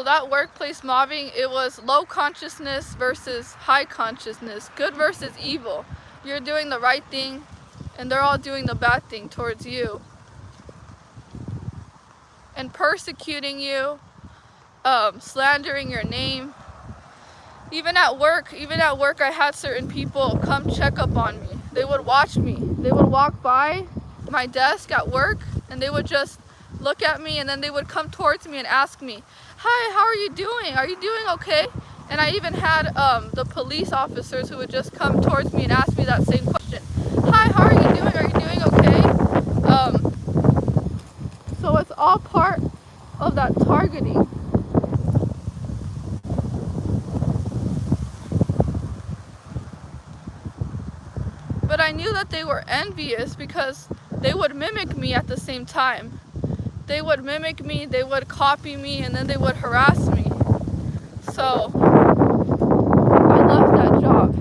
that workplace mobbing, it was low consciousness versus high consciousness, good versus evil. You're doing the right thing, and they're all doing the bad thing towards you. And persecuting you, slandering your name. Even at work, I had certain people come check up on me. They would watch me. They would walk by my desk at work, and they would just look at me, and then they would come towards me and ask me, hi, how are you doing? Are you doing okay? And I even had the police officers who would just come towards me and ask me that same question. Hi, how are you doing? Are you doing okay? So it's all part of that targeting. But I knew that they were envious because they would mimic me at the same time. They would mimic me, they would copy me, and then they would harass me. So I left that job.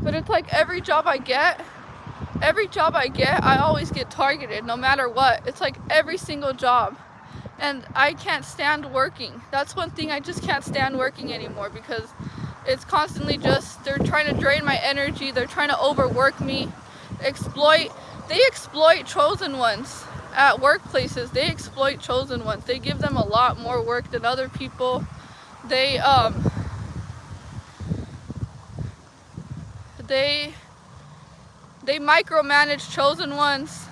But it's like every job I get, I always get targeted no matter what. It's like every single job. And I can't stand working. That's one thing, I just can't stand working anymore because it's constantly just, they're trying to drain my energy, they're trying to overwork me, they exploit chosen ones at workplaces. They exploit chosen ones. They give them a lot more work than other people. They micromanage chosen ones.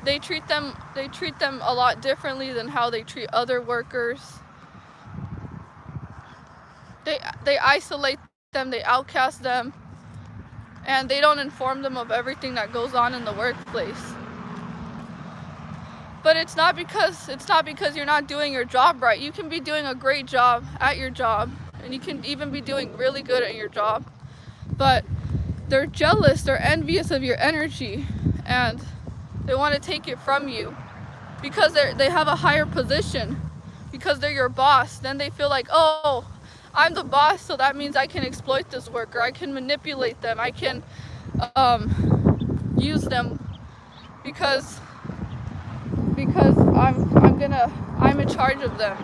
They treat them a lot differently than how they treat other workers. They isolate them, they outcast them, and they don't inform them of everything that goes on in the workplace. But it's not because you're not doing your job right. You can be doing a great job at your job, and you can even be doing really good at your job. But they're jealous, they're envious of your energy, and they want to take it from you because they have a higher position, because they're your boss. Then they feel like, oh, I'm the boss, so that means I can exploit this worker, I can manipulate them, I can use them because I'm in charge of them.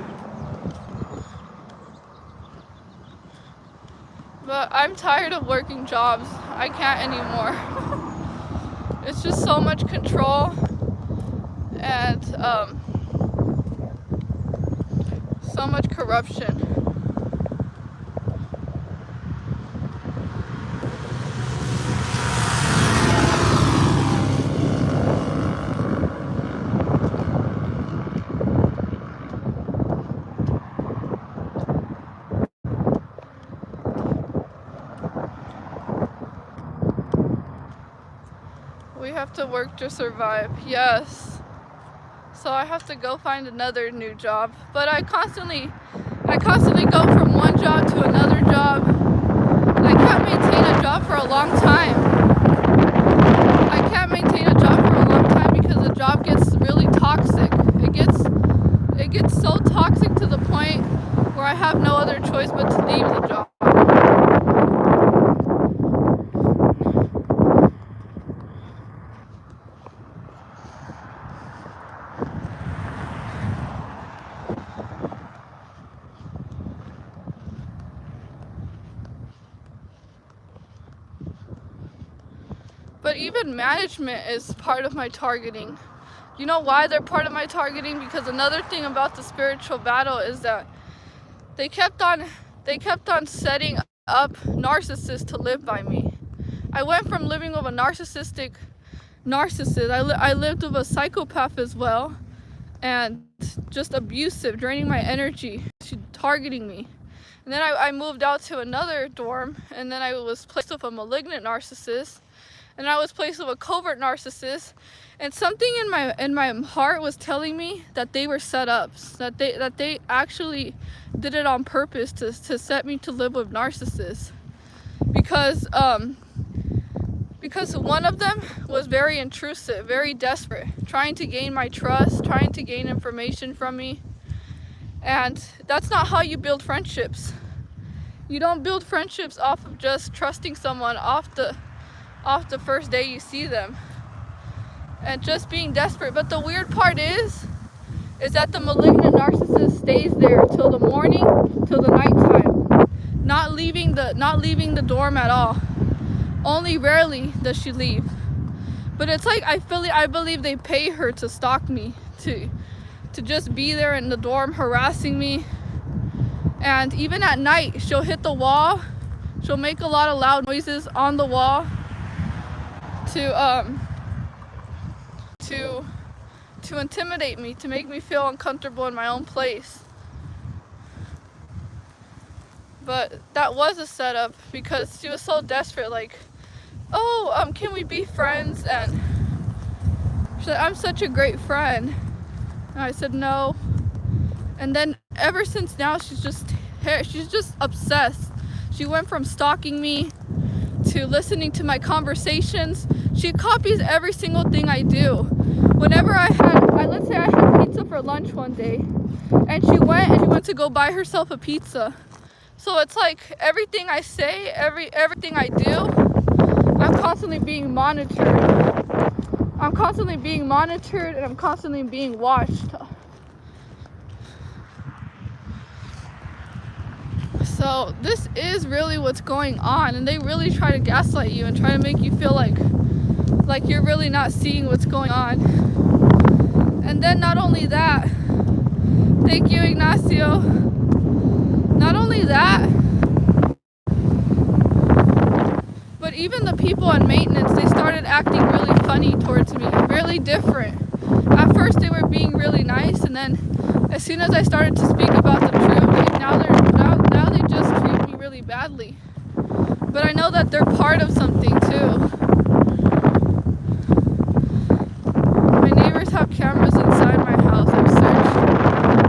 But I'm tired of working jobs. I can't anymore. It's just so much control and so much corruption. We have to work to survive, yes. So I have to go find another new job. But I constantly go from one job to another job. I can't maintain a job for a long time. I can't maintain a job for a long time because the job gets really toxic. It gets so toxic to the point where I have no other choice but to leave the job. But even management is part of my targeting. You know why they're part of my targeting? Because another thing about the spiritual battle is that they kept on setting up narcissists to live by me. I went from living with a narcissist. I lived with a psychopath as well, and just abusive, draining my energy, targeting me. And then I moved out to another dorm, and then I was placed with a malignant narcissist. And I was placed with a covert narcissist, and something in my heart was telling me that they were set-ups, that they actually did it on purpose to set me to live with narcissists, because one of them was very intrusive, very desperate, trying to gain my trust, trying to gain information from me. And that's not how you build friendships. You don't build friendships off of just trusting someone off the first day you see them and just being desperate. But the weird part is that the malignant narcissist stays there till the morning, till the nighttime, not leaving the dorm at all. Only rarely does she leave. But it's like I believe they pay her to stalk me, to just be there in the dorm harassing me. And even at night, she'll hit the wall, she'll make a lot of loud noises on the to to intimidate me, to make me feel uncomfortable in my own place. But that was a setup because she was so desperate, like, oh, can we be friends? And she said, I'm such a great friend. And I said, no. And then ever since now, she's just obsessed. She went from stalking me to listening to my conversations. She copies every single thing I do. Whenever let's say I had pizza for lunch one day, and she went to go buy herself a pizza. So it's like everything I say, everything I do, I'm constantly being monitored. I'm constantly being monitored, and I'm constantly being watched. So this is really what's going on, and they really try to gaslight you and try to make you feel like you're really not seeing what's going on. And then not only that, thank you, Ignacio. Not only that, but even the people in maintenance, they started acting really funny towards me, really different. At first they were being really nice, and then as soon as I started to speak about the truth, now they just treat me really badly. But I know that they're part of something too. My neighbors have cameras inside my house. I've searched.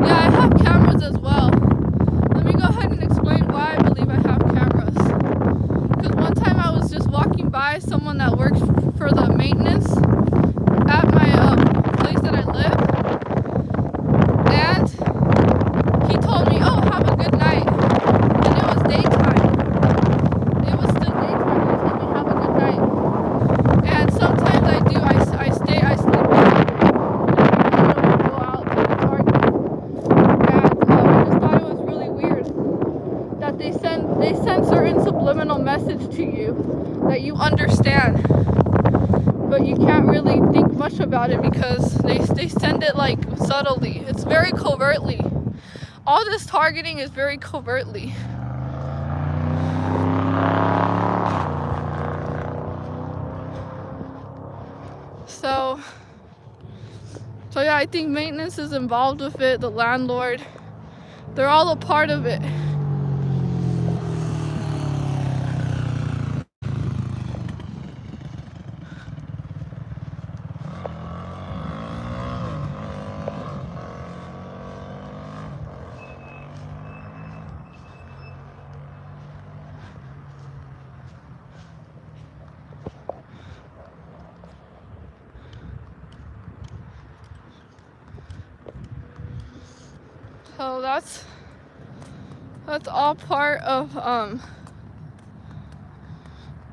Yeah, I have cameras as well. Let me go ahead and explain why I believe I have cameras. Because one time I was just walking by someone that works for the maintenance at my place that I live, and he told me, oh, have a good night. And it was daytime. It was still daytime. He told me, have a good night. And sometimes I do. I sleep. I don't go out to the park. And I just thought it was really weird that they send certain subliminal message to you that you understand, but you can't really think much about it because they send it like subtly. It's very covertly. All this targeting is very covertly. So yeah, I think maintenance is involved with it, the landlord. They're all a part of it. So that's all part of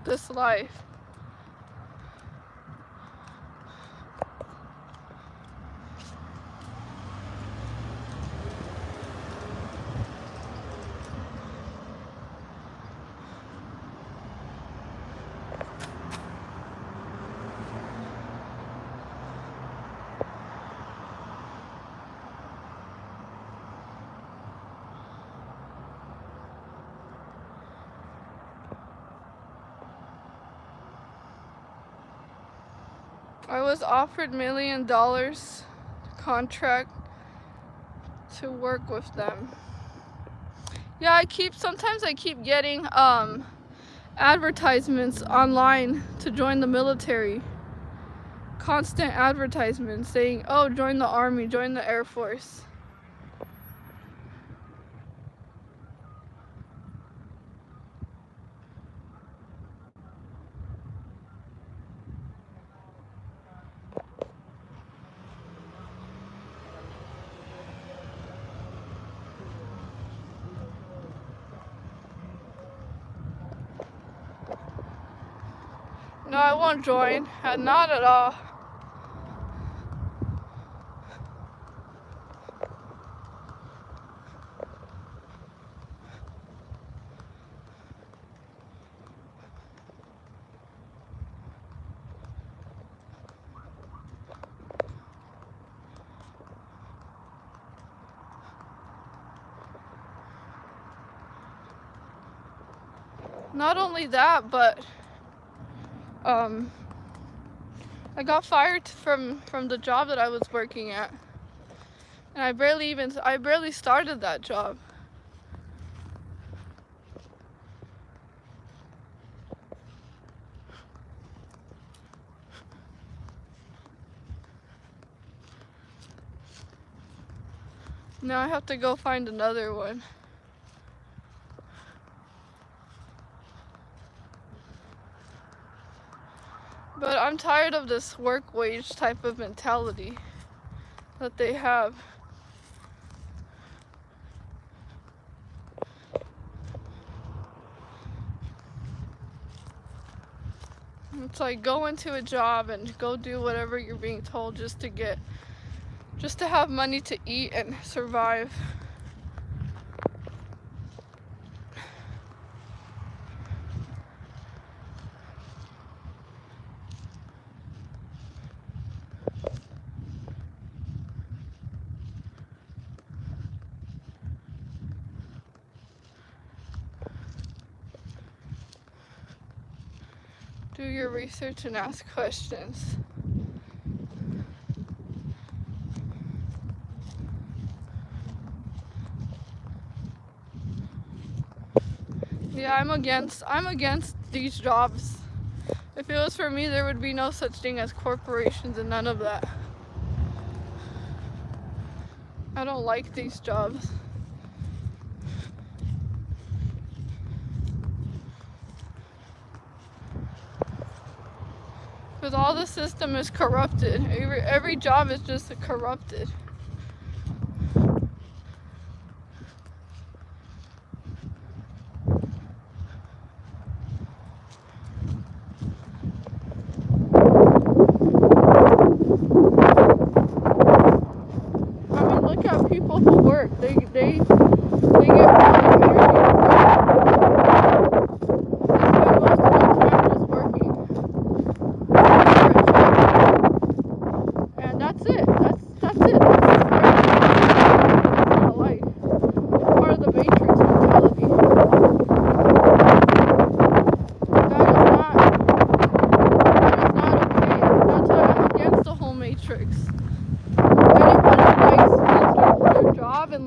this life. I was offered $1 million contract to work with them. Yeah, sometimes I keep getting advertisements online to join the military. Constant advertisements saying, oh, join the Army, join the Air Force. No, I won't join. Not at all. Not only that, but I got fired from the job that I was working at. And I barely started that job. Now I have to go find another one. But I'm tired of this work wage type of mentality that they have. It's like go into a job and go do whatever you're being told just to have money to eat and survive. Do your research and ask questions. Yeah, I'm against these jobs. If it was for me, there would be no such thing as corporations and none of that. I don't like these jobs. Because all the system is corrupted. Every job is just corrupted. I mean, look at people who work. They get paid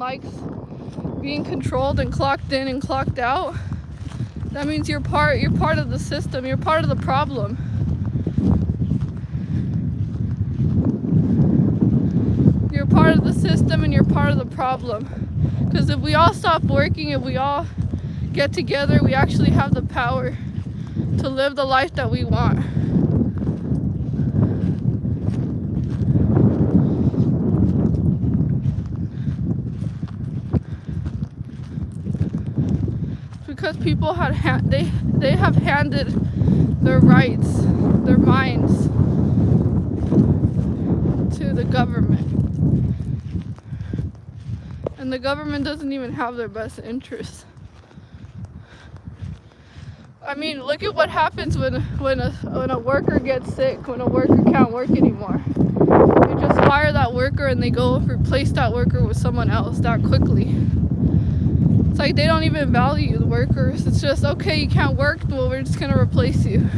likes being controlled and clocked in and clocked out, that means you're part of the system, you're part of the problem. You're part of the system and you're part of the problem. Because if we all stop working, if we all get together, we actually have the power to live the life that we want. Because people they have handed their rights, their minds to the government. And the government doesn't even have their best interests. I mean, look at what happens when a worker gets sick, when a worker can't work anymore. They just fire that worker and they go replace that worker with someone else that quickly. It's like they don't even value the workers. It's just, okay, you can't work, well, we're just gonna replace you.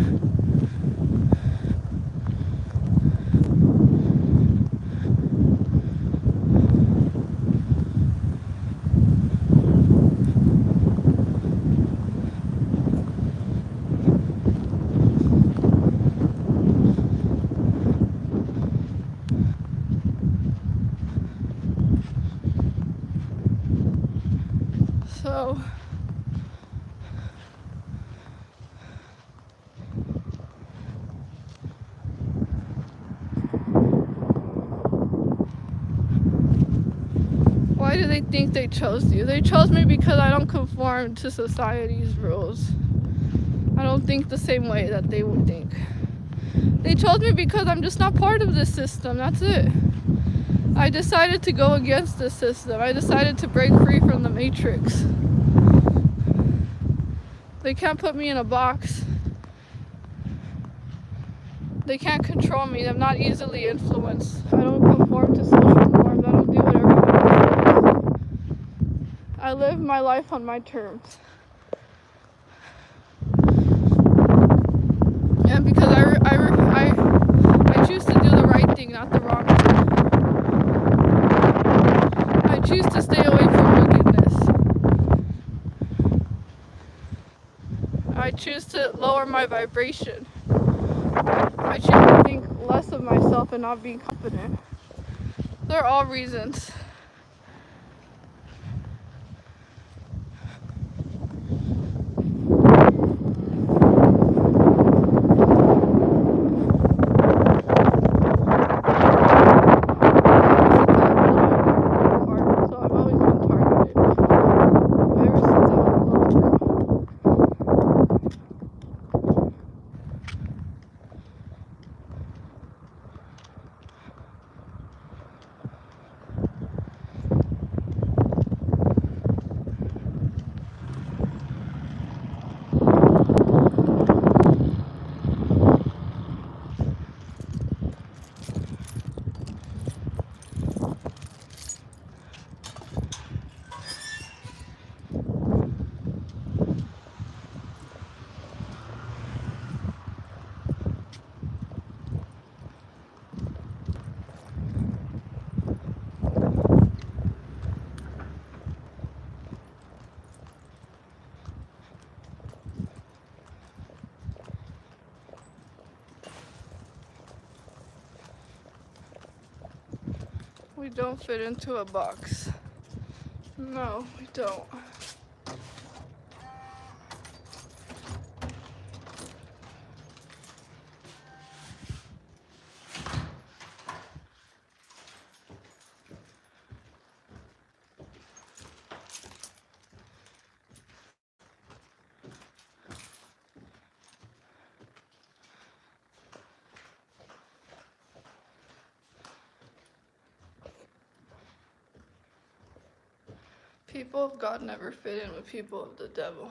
So why do they think they chose you? They chose me because I don't conform to society's rules. I don't think the same way that they would think. They chose me because I'm just not part of this system. That's it. I decided to go against the system. I decided to break free from the matrix. They can't put me in a box. They can't control me. I'm not easily influenced. I don't conform to social norms. I don't do what everybody says. I live my life on my terms. And because I thing, not the wrong thing. I choose to stay away from wickedness. I choose to lower my vibration. I choose to think less of myself and not being confident. They're all reasons. We don't fit into a box. No, we don't. People of God never fit in with people of the devil.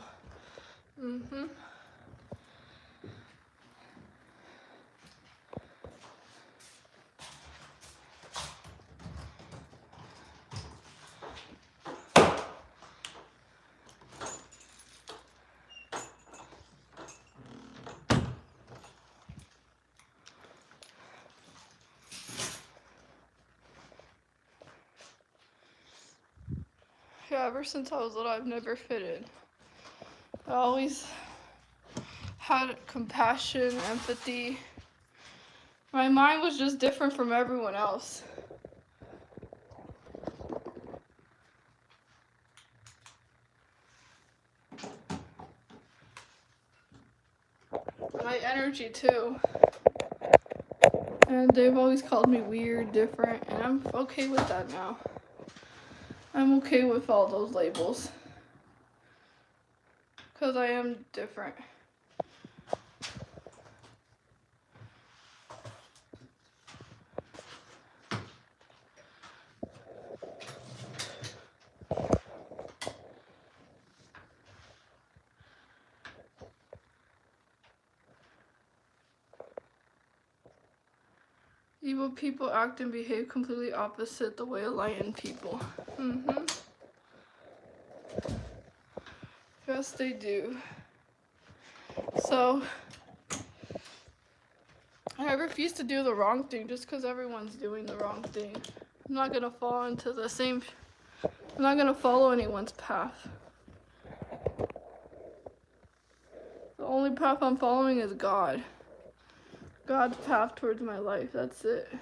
Yeah, ever since I was little, I've never fit in. I always had compassion, empathy. My mind was just different from everyone else. My energy too. And they've always called me weird, different, and I'm okay with that now. I'm okay with all those labels. Because I am different. Evil people act and behave completely opposite the way of lion people. Yes, they do. So, I refuse to do the wrong thing just because everyone's doing the wrong thing. I'm not going to fall into the same... I'm not going to follow anyone's path. The only path I'm following is God. God's path towards my life, that's it.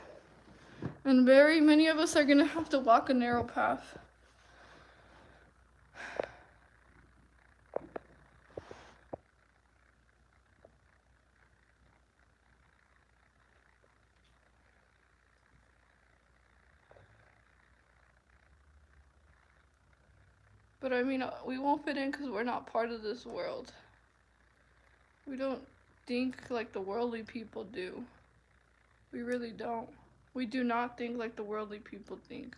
And very many of us are going to have to walk a narrow path. But I mean, we won't fit in because we're not part of this world. We don't think like the worldly people do. We really don't. We do not think like the worldly people think.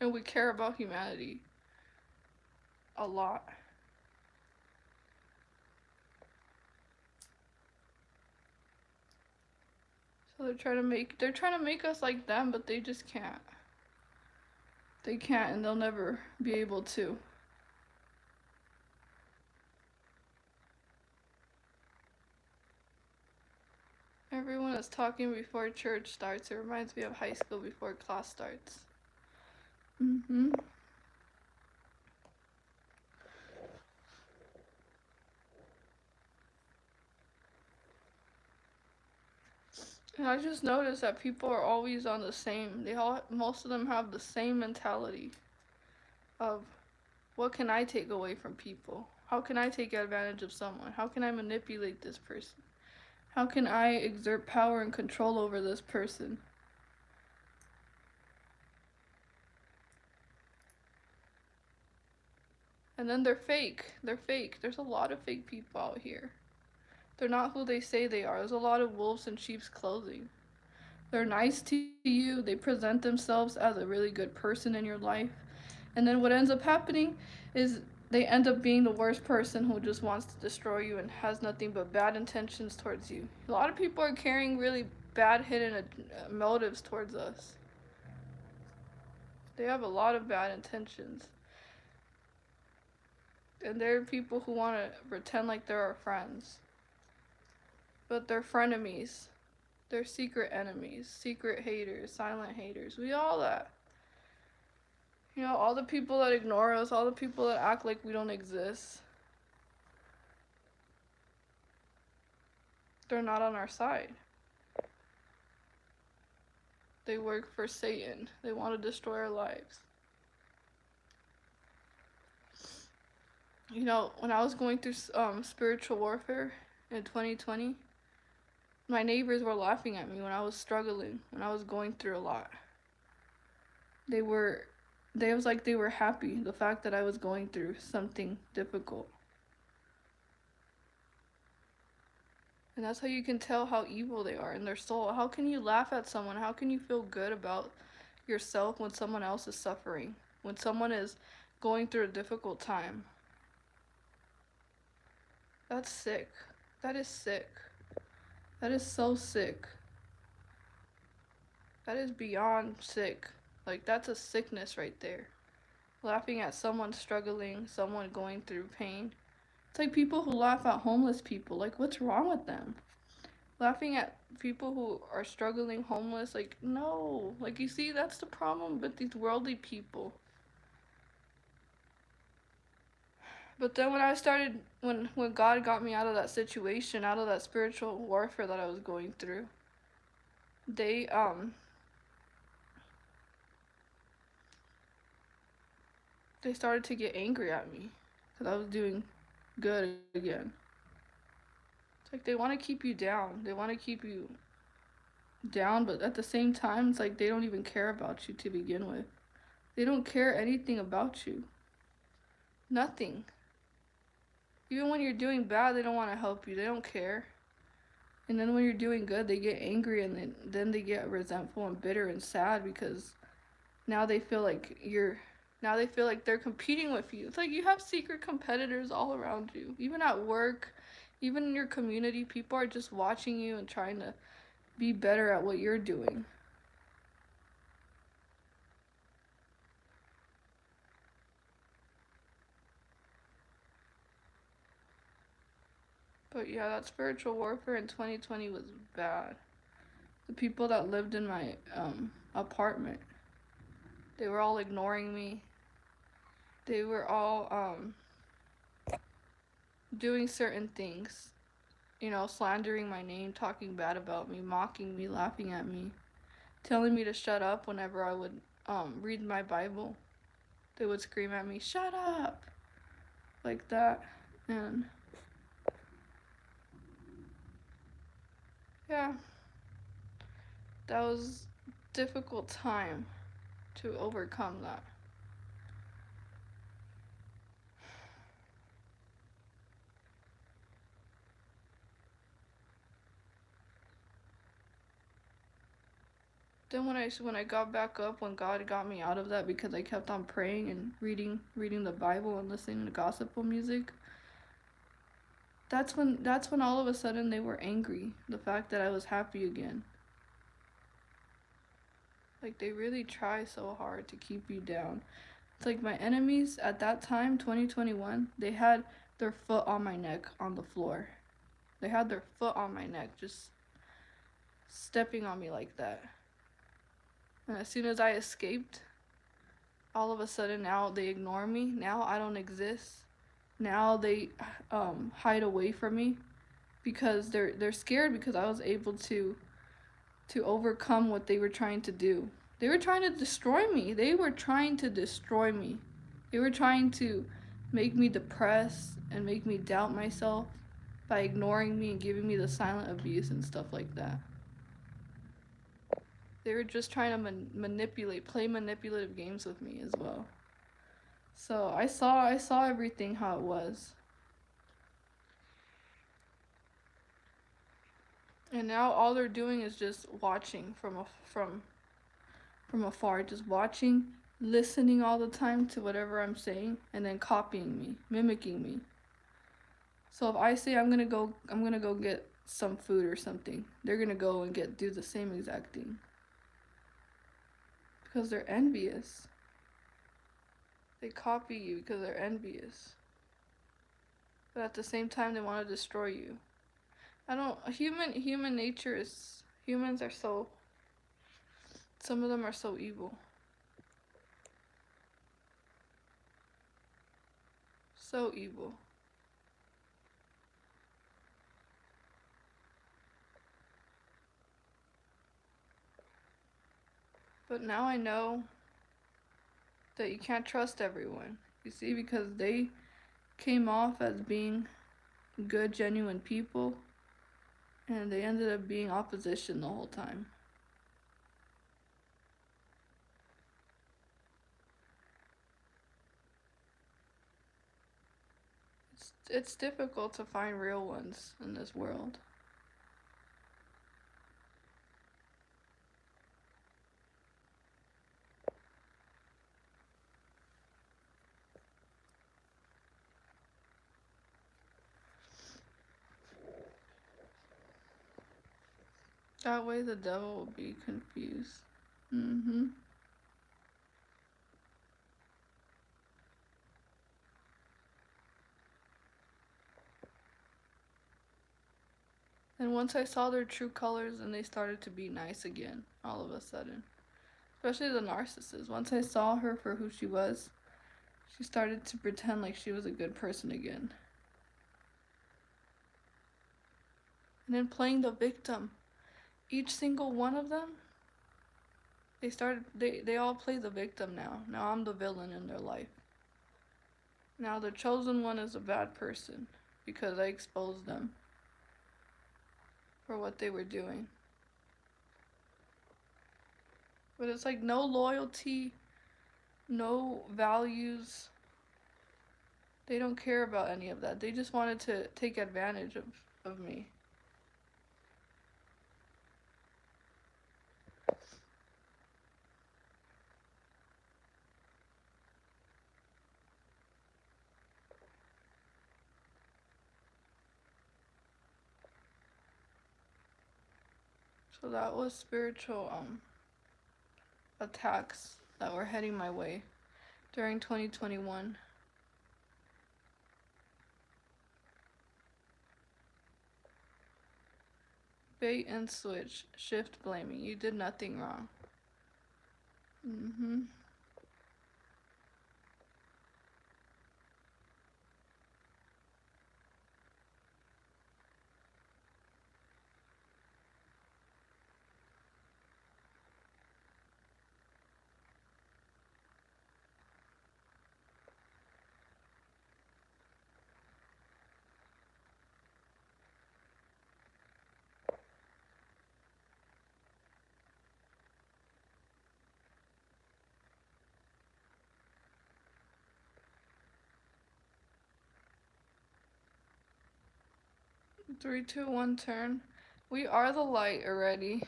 And we care about humanity a lot. So they're trying to make us like them, but they just can't. They can't, and they'll never be able to. Everyone is talking before church starts. It reminds me of high school before class starts. And I just noticed that people are always on the same. Most of them have the same mentality of, what can I take away from people? How can I take advantage of someone? How can I manipulate this person? How can I exert power and control over this person? And then they're fake. They're fake. There's a lot of fake people out here. They're not who they say they are. There's a lot of wolves in sheep's clothing. They're nice to you. They present themselves as a really good person in your life. And then what ends up happening is they end up being the worst person who just wants to destroy you and has nothing but bad intentions towards you. A lot of people are carrying really bad hidden motives towards us. They have a lot of bad intentions. And there are people who want to pretend like they're our friends. But they're frenemies. They're secret enemies, secret haters, silent haters. We all that. All the people that ignore us, all the people that act like we don't exist, they're not on our side. They work for Satan. They want to destroy our lives. When I was going through spiritual warfare in 2020, my neighbors were laughing at me when I was struggling, when I was going through a lot. They was like they were happy, the fact that I was going through something difficult. And that's how you can tell how evil they are in their soul. How can you laugh at someone? How can you feel good about yourself when someone else is suffering? When someone is going through a difficult time? That's sick. That is sick. That is so sick. That is beyond sick. Like, that's a sickness right there. Laughing at someone struggling, someone going through pain. It's like people who laugh at homeless people. Like, what's wrong with them? Laughing at people who are struggling, homeless, like, no. Like, you see, that's the problem with these worldly people. But then when God got me out of that situation, out of that spiritual warfare that I was going through, they started to get angry at me because I was doing good again. It's like they want to keep you down. They want to keep you down, but at the same time, it's like they don't even care about you to begin with. They don't care anything about you. Nothing. Even when you're doing bad, they don't want to help you. They don't care. And then when you're doing good, they get angry, and then they get resentful and bitter and sad because now they feel like they're competing with you. It's like you have secret competitors all around you. Even at work, even in your community, people are just watching you and trying to be better at what you're doing. But yeah, that spiritual warfare in 2020 was bad. The people that lived in my apartment, they were all ignoring me. They were all doing certain things, slandering my name, talking bad about me, mocking me, laughing at me, telling me to shut up whenever I would read my Bible. They would scream at me, "Shut up!" like that. And yeah, that was a difficult time to overcome that. Then when I got back up, when God got me out of that because I kept on praying and reading the Bible and listening to gospel music, that's when all of a sudden they were angry. The fact that I was happy again. Like, they really try so hard to keep you down. It's like my enemies at that time, 2021, they had their foot on my neck on the floor. They had their foot on my neck, just stepping on me like that. And as soon as I escaped, all of a sudden now they ignore me. Now I don't exist. Now they hide away from me because they're scared because I was able to overcome what they were trying to do. They were trying to destroy me. They were trying to destroy me. They were trying to make me depressed and make me doubt myself by ignoring me and giving me the silent abuse and stuff like that. They were just trying to play manipulative games with me as well. So I saw everything how it was. And now all they're doing is just watching from afar, just watching, listening all the time to whatever I'm saying, and then copying me, mimicking me. So if I say I'm gonna go get some food or something, they're gonna go and do the same exact thing. Because they're envious. They copy you because they're envious. But at the same time they want to destroy you. I don't human nature is humans are so some of them are so evil. So evil. But now I know that you can't trust everyone. You see, because they came off as being good, genuine people, and they ended up being opposition the whole time. It's difficult to find real ones in this world. That way the devil will be confused. Mm-hmm. And once I saw their true colors, and they started to be nice again, all of a sudden. Especially the narcissist. Once I saw her for who she was, she started to pretend like she was a good person again. And then playing the victim. Each single one of them, they all play the victim now. Now I'm the villain in their life. Now the chosen one is a bad person because I exposed them for what they were doing. But it's like no loyalty, no values. They don't care about any of that. They just wanted to take advantage of me. So that was spiritual attacks that were heading my way during 2021. Bait and switch, shift blaming. You did nothing wrong. Mm-hmm. Three, two, one, turn. We are the light already.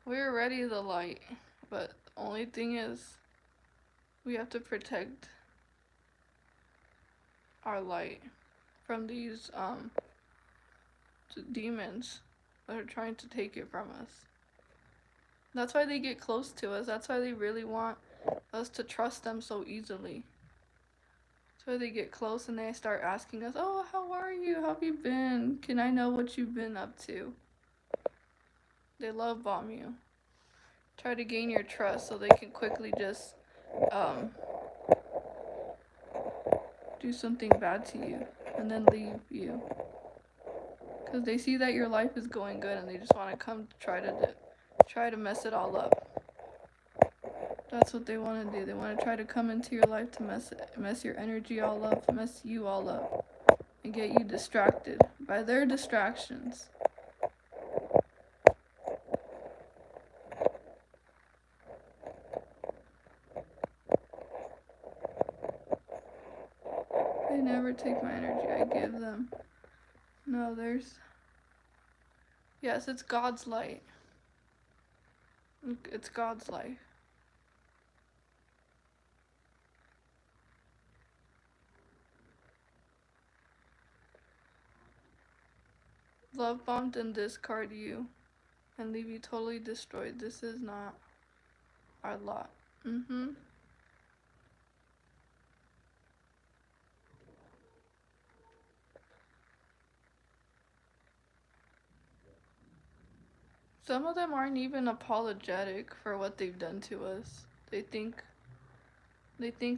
We're already the light. But the only thing is, we have to protect our light from these demons that are trying to take it from us. That's why they get close to us. That's why they really want us to trust them so easily. That's why they get close and they start asking us, oh, how are you? How have you been? Can I know what you've been up to? They love bomb you. Try to gain your trust so they can quickly just um, do something bad to you and then leave you. Because they see that your life is going good and they just want to come try to mess it all up. That's what they want to do. They want to try to come into your life to mess your energy all up, mess you all up, and get you distracted by their distractions. They never take my energy. I give them. No, yes, it's God's light. It's God's light. Love bombed and discard you and leave you totally destroyed. This is not our lot. Some of them aren't even apologetic for what they've done to us. They think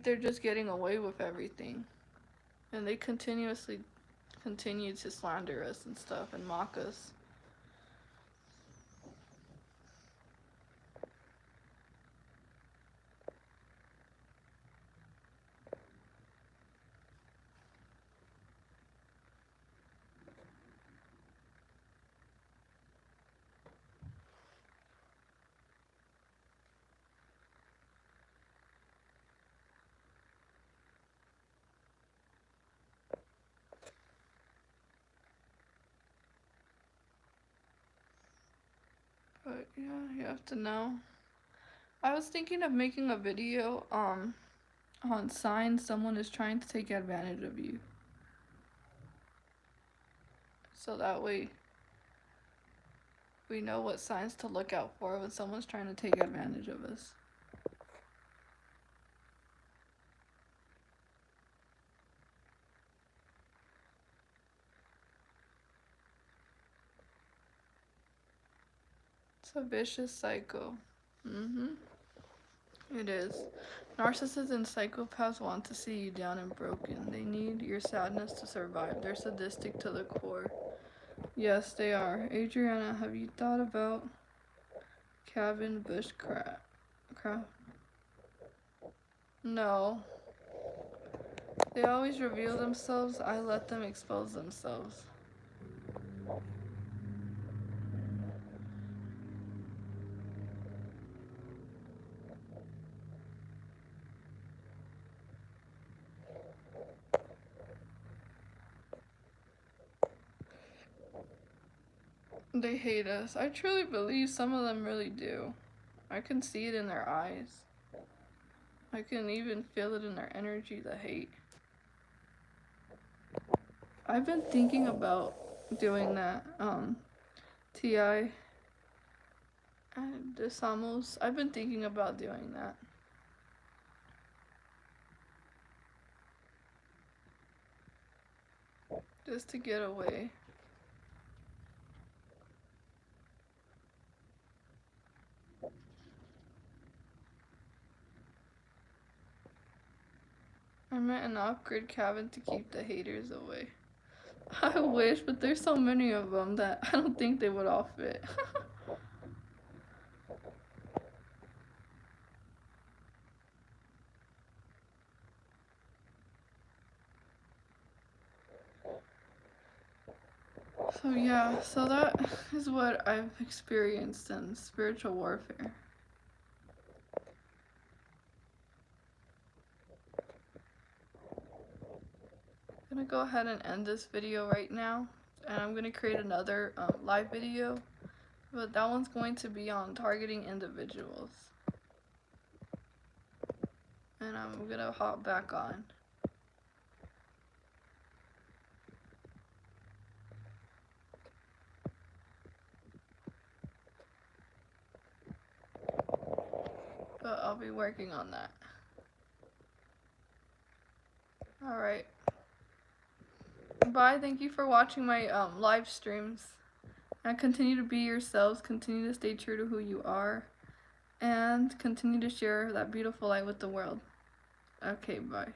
they're just getting away with everything. And they continue to slander us and stuff and mock us. But yeah, you have to know. I was thinking of making a video on signs someone is trying to take advantage of you. So that way we know what signs to look out for when someone's trying to take advantage of us. It's a vicious cycle. It is. Narcissists and psychopaths want to see you down and broken. They need your sadness to survive. They're sadistic to the core. Yes, they are. Adriana, have you thought about cabin bushcraft? No. They always reveal themselves. I let them expose themselves. They hate us. I truly believe some of them really do. I can see it in their eyes. I can even feel it in their energy, the hate. I've been thinking about doing that. T.I. and Desamos. I've been thinking about doing that. Just to get away. I meant an off-grid cabin to keep the haters away. I wish, but there's so many of them that I don't think they would all fit. So yeah, so that is what I've experienced in spiritual warfare. I'm gonna go ahead and end this video right now, and I'm gonna create another live video, but that one's going to be on targeting individuals. And I'm gonna hop back on. But I'll be working on that. Alright. Bye, thank you for watching my live streams. And continue to be yourselves, continue to stay true to who you are, and continue to share that beautiful light with the world. Okay, bye.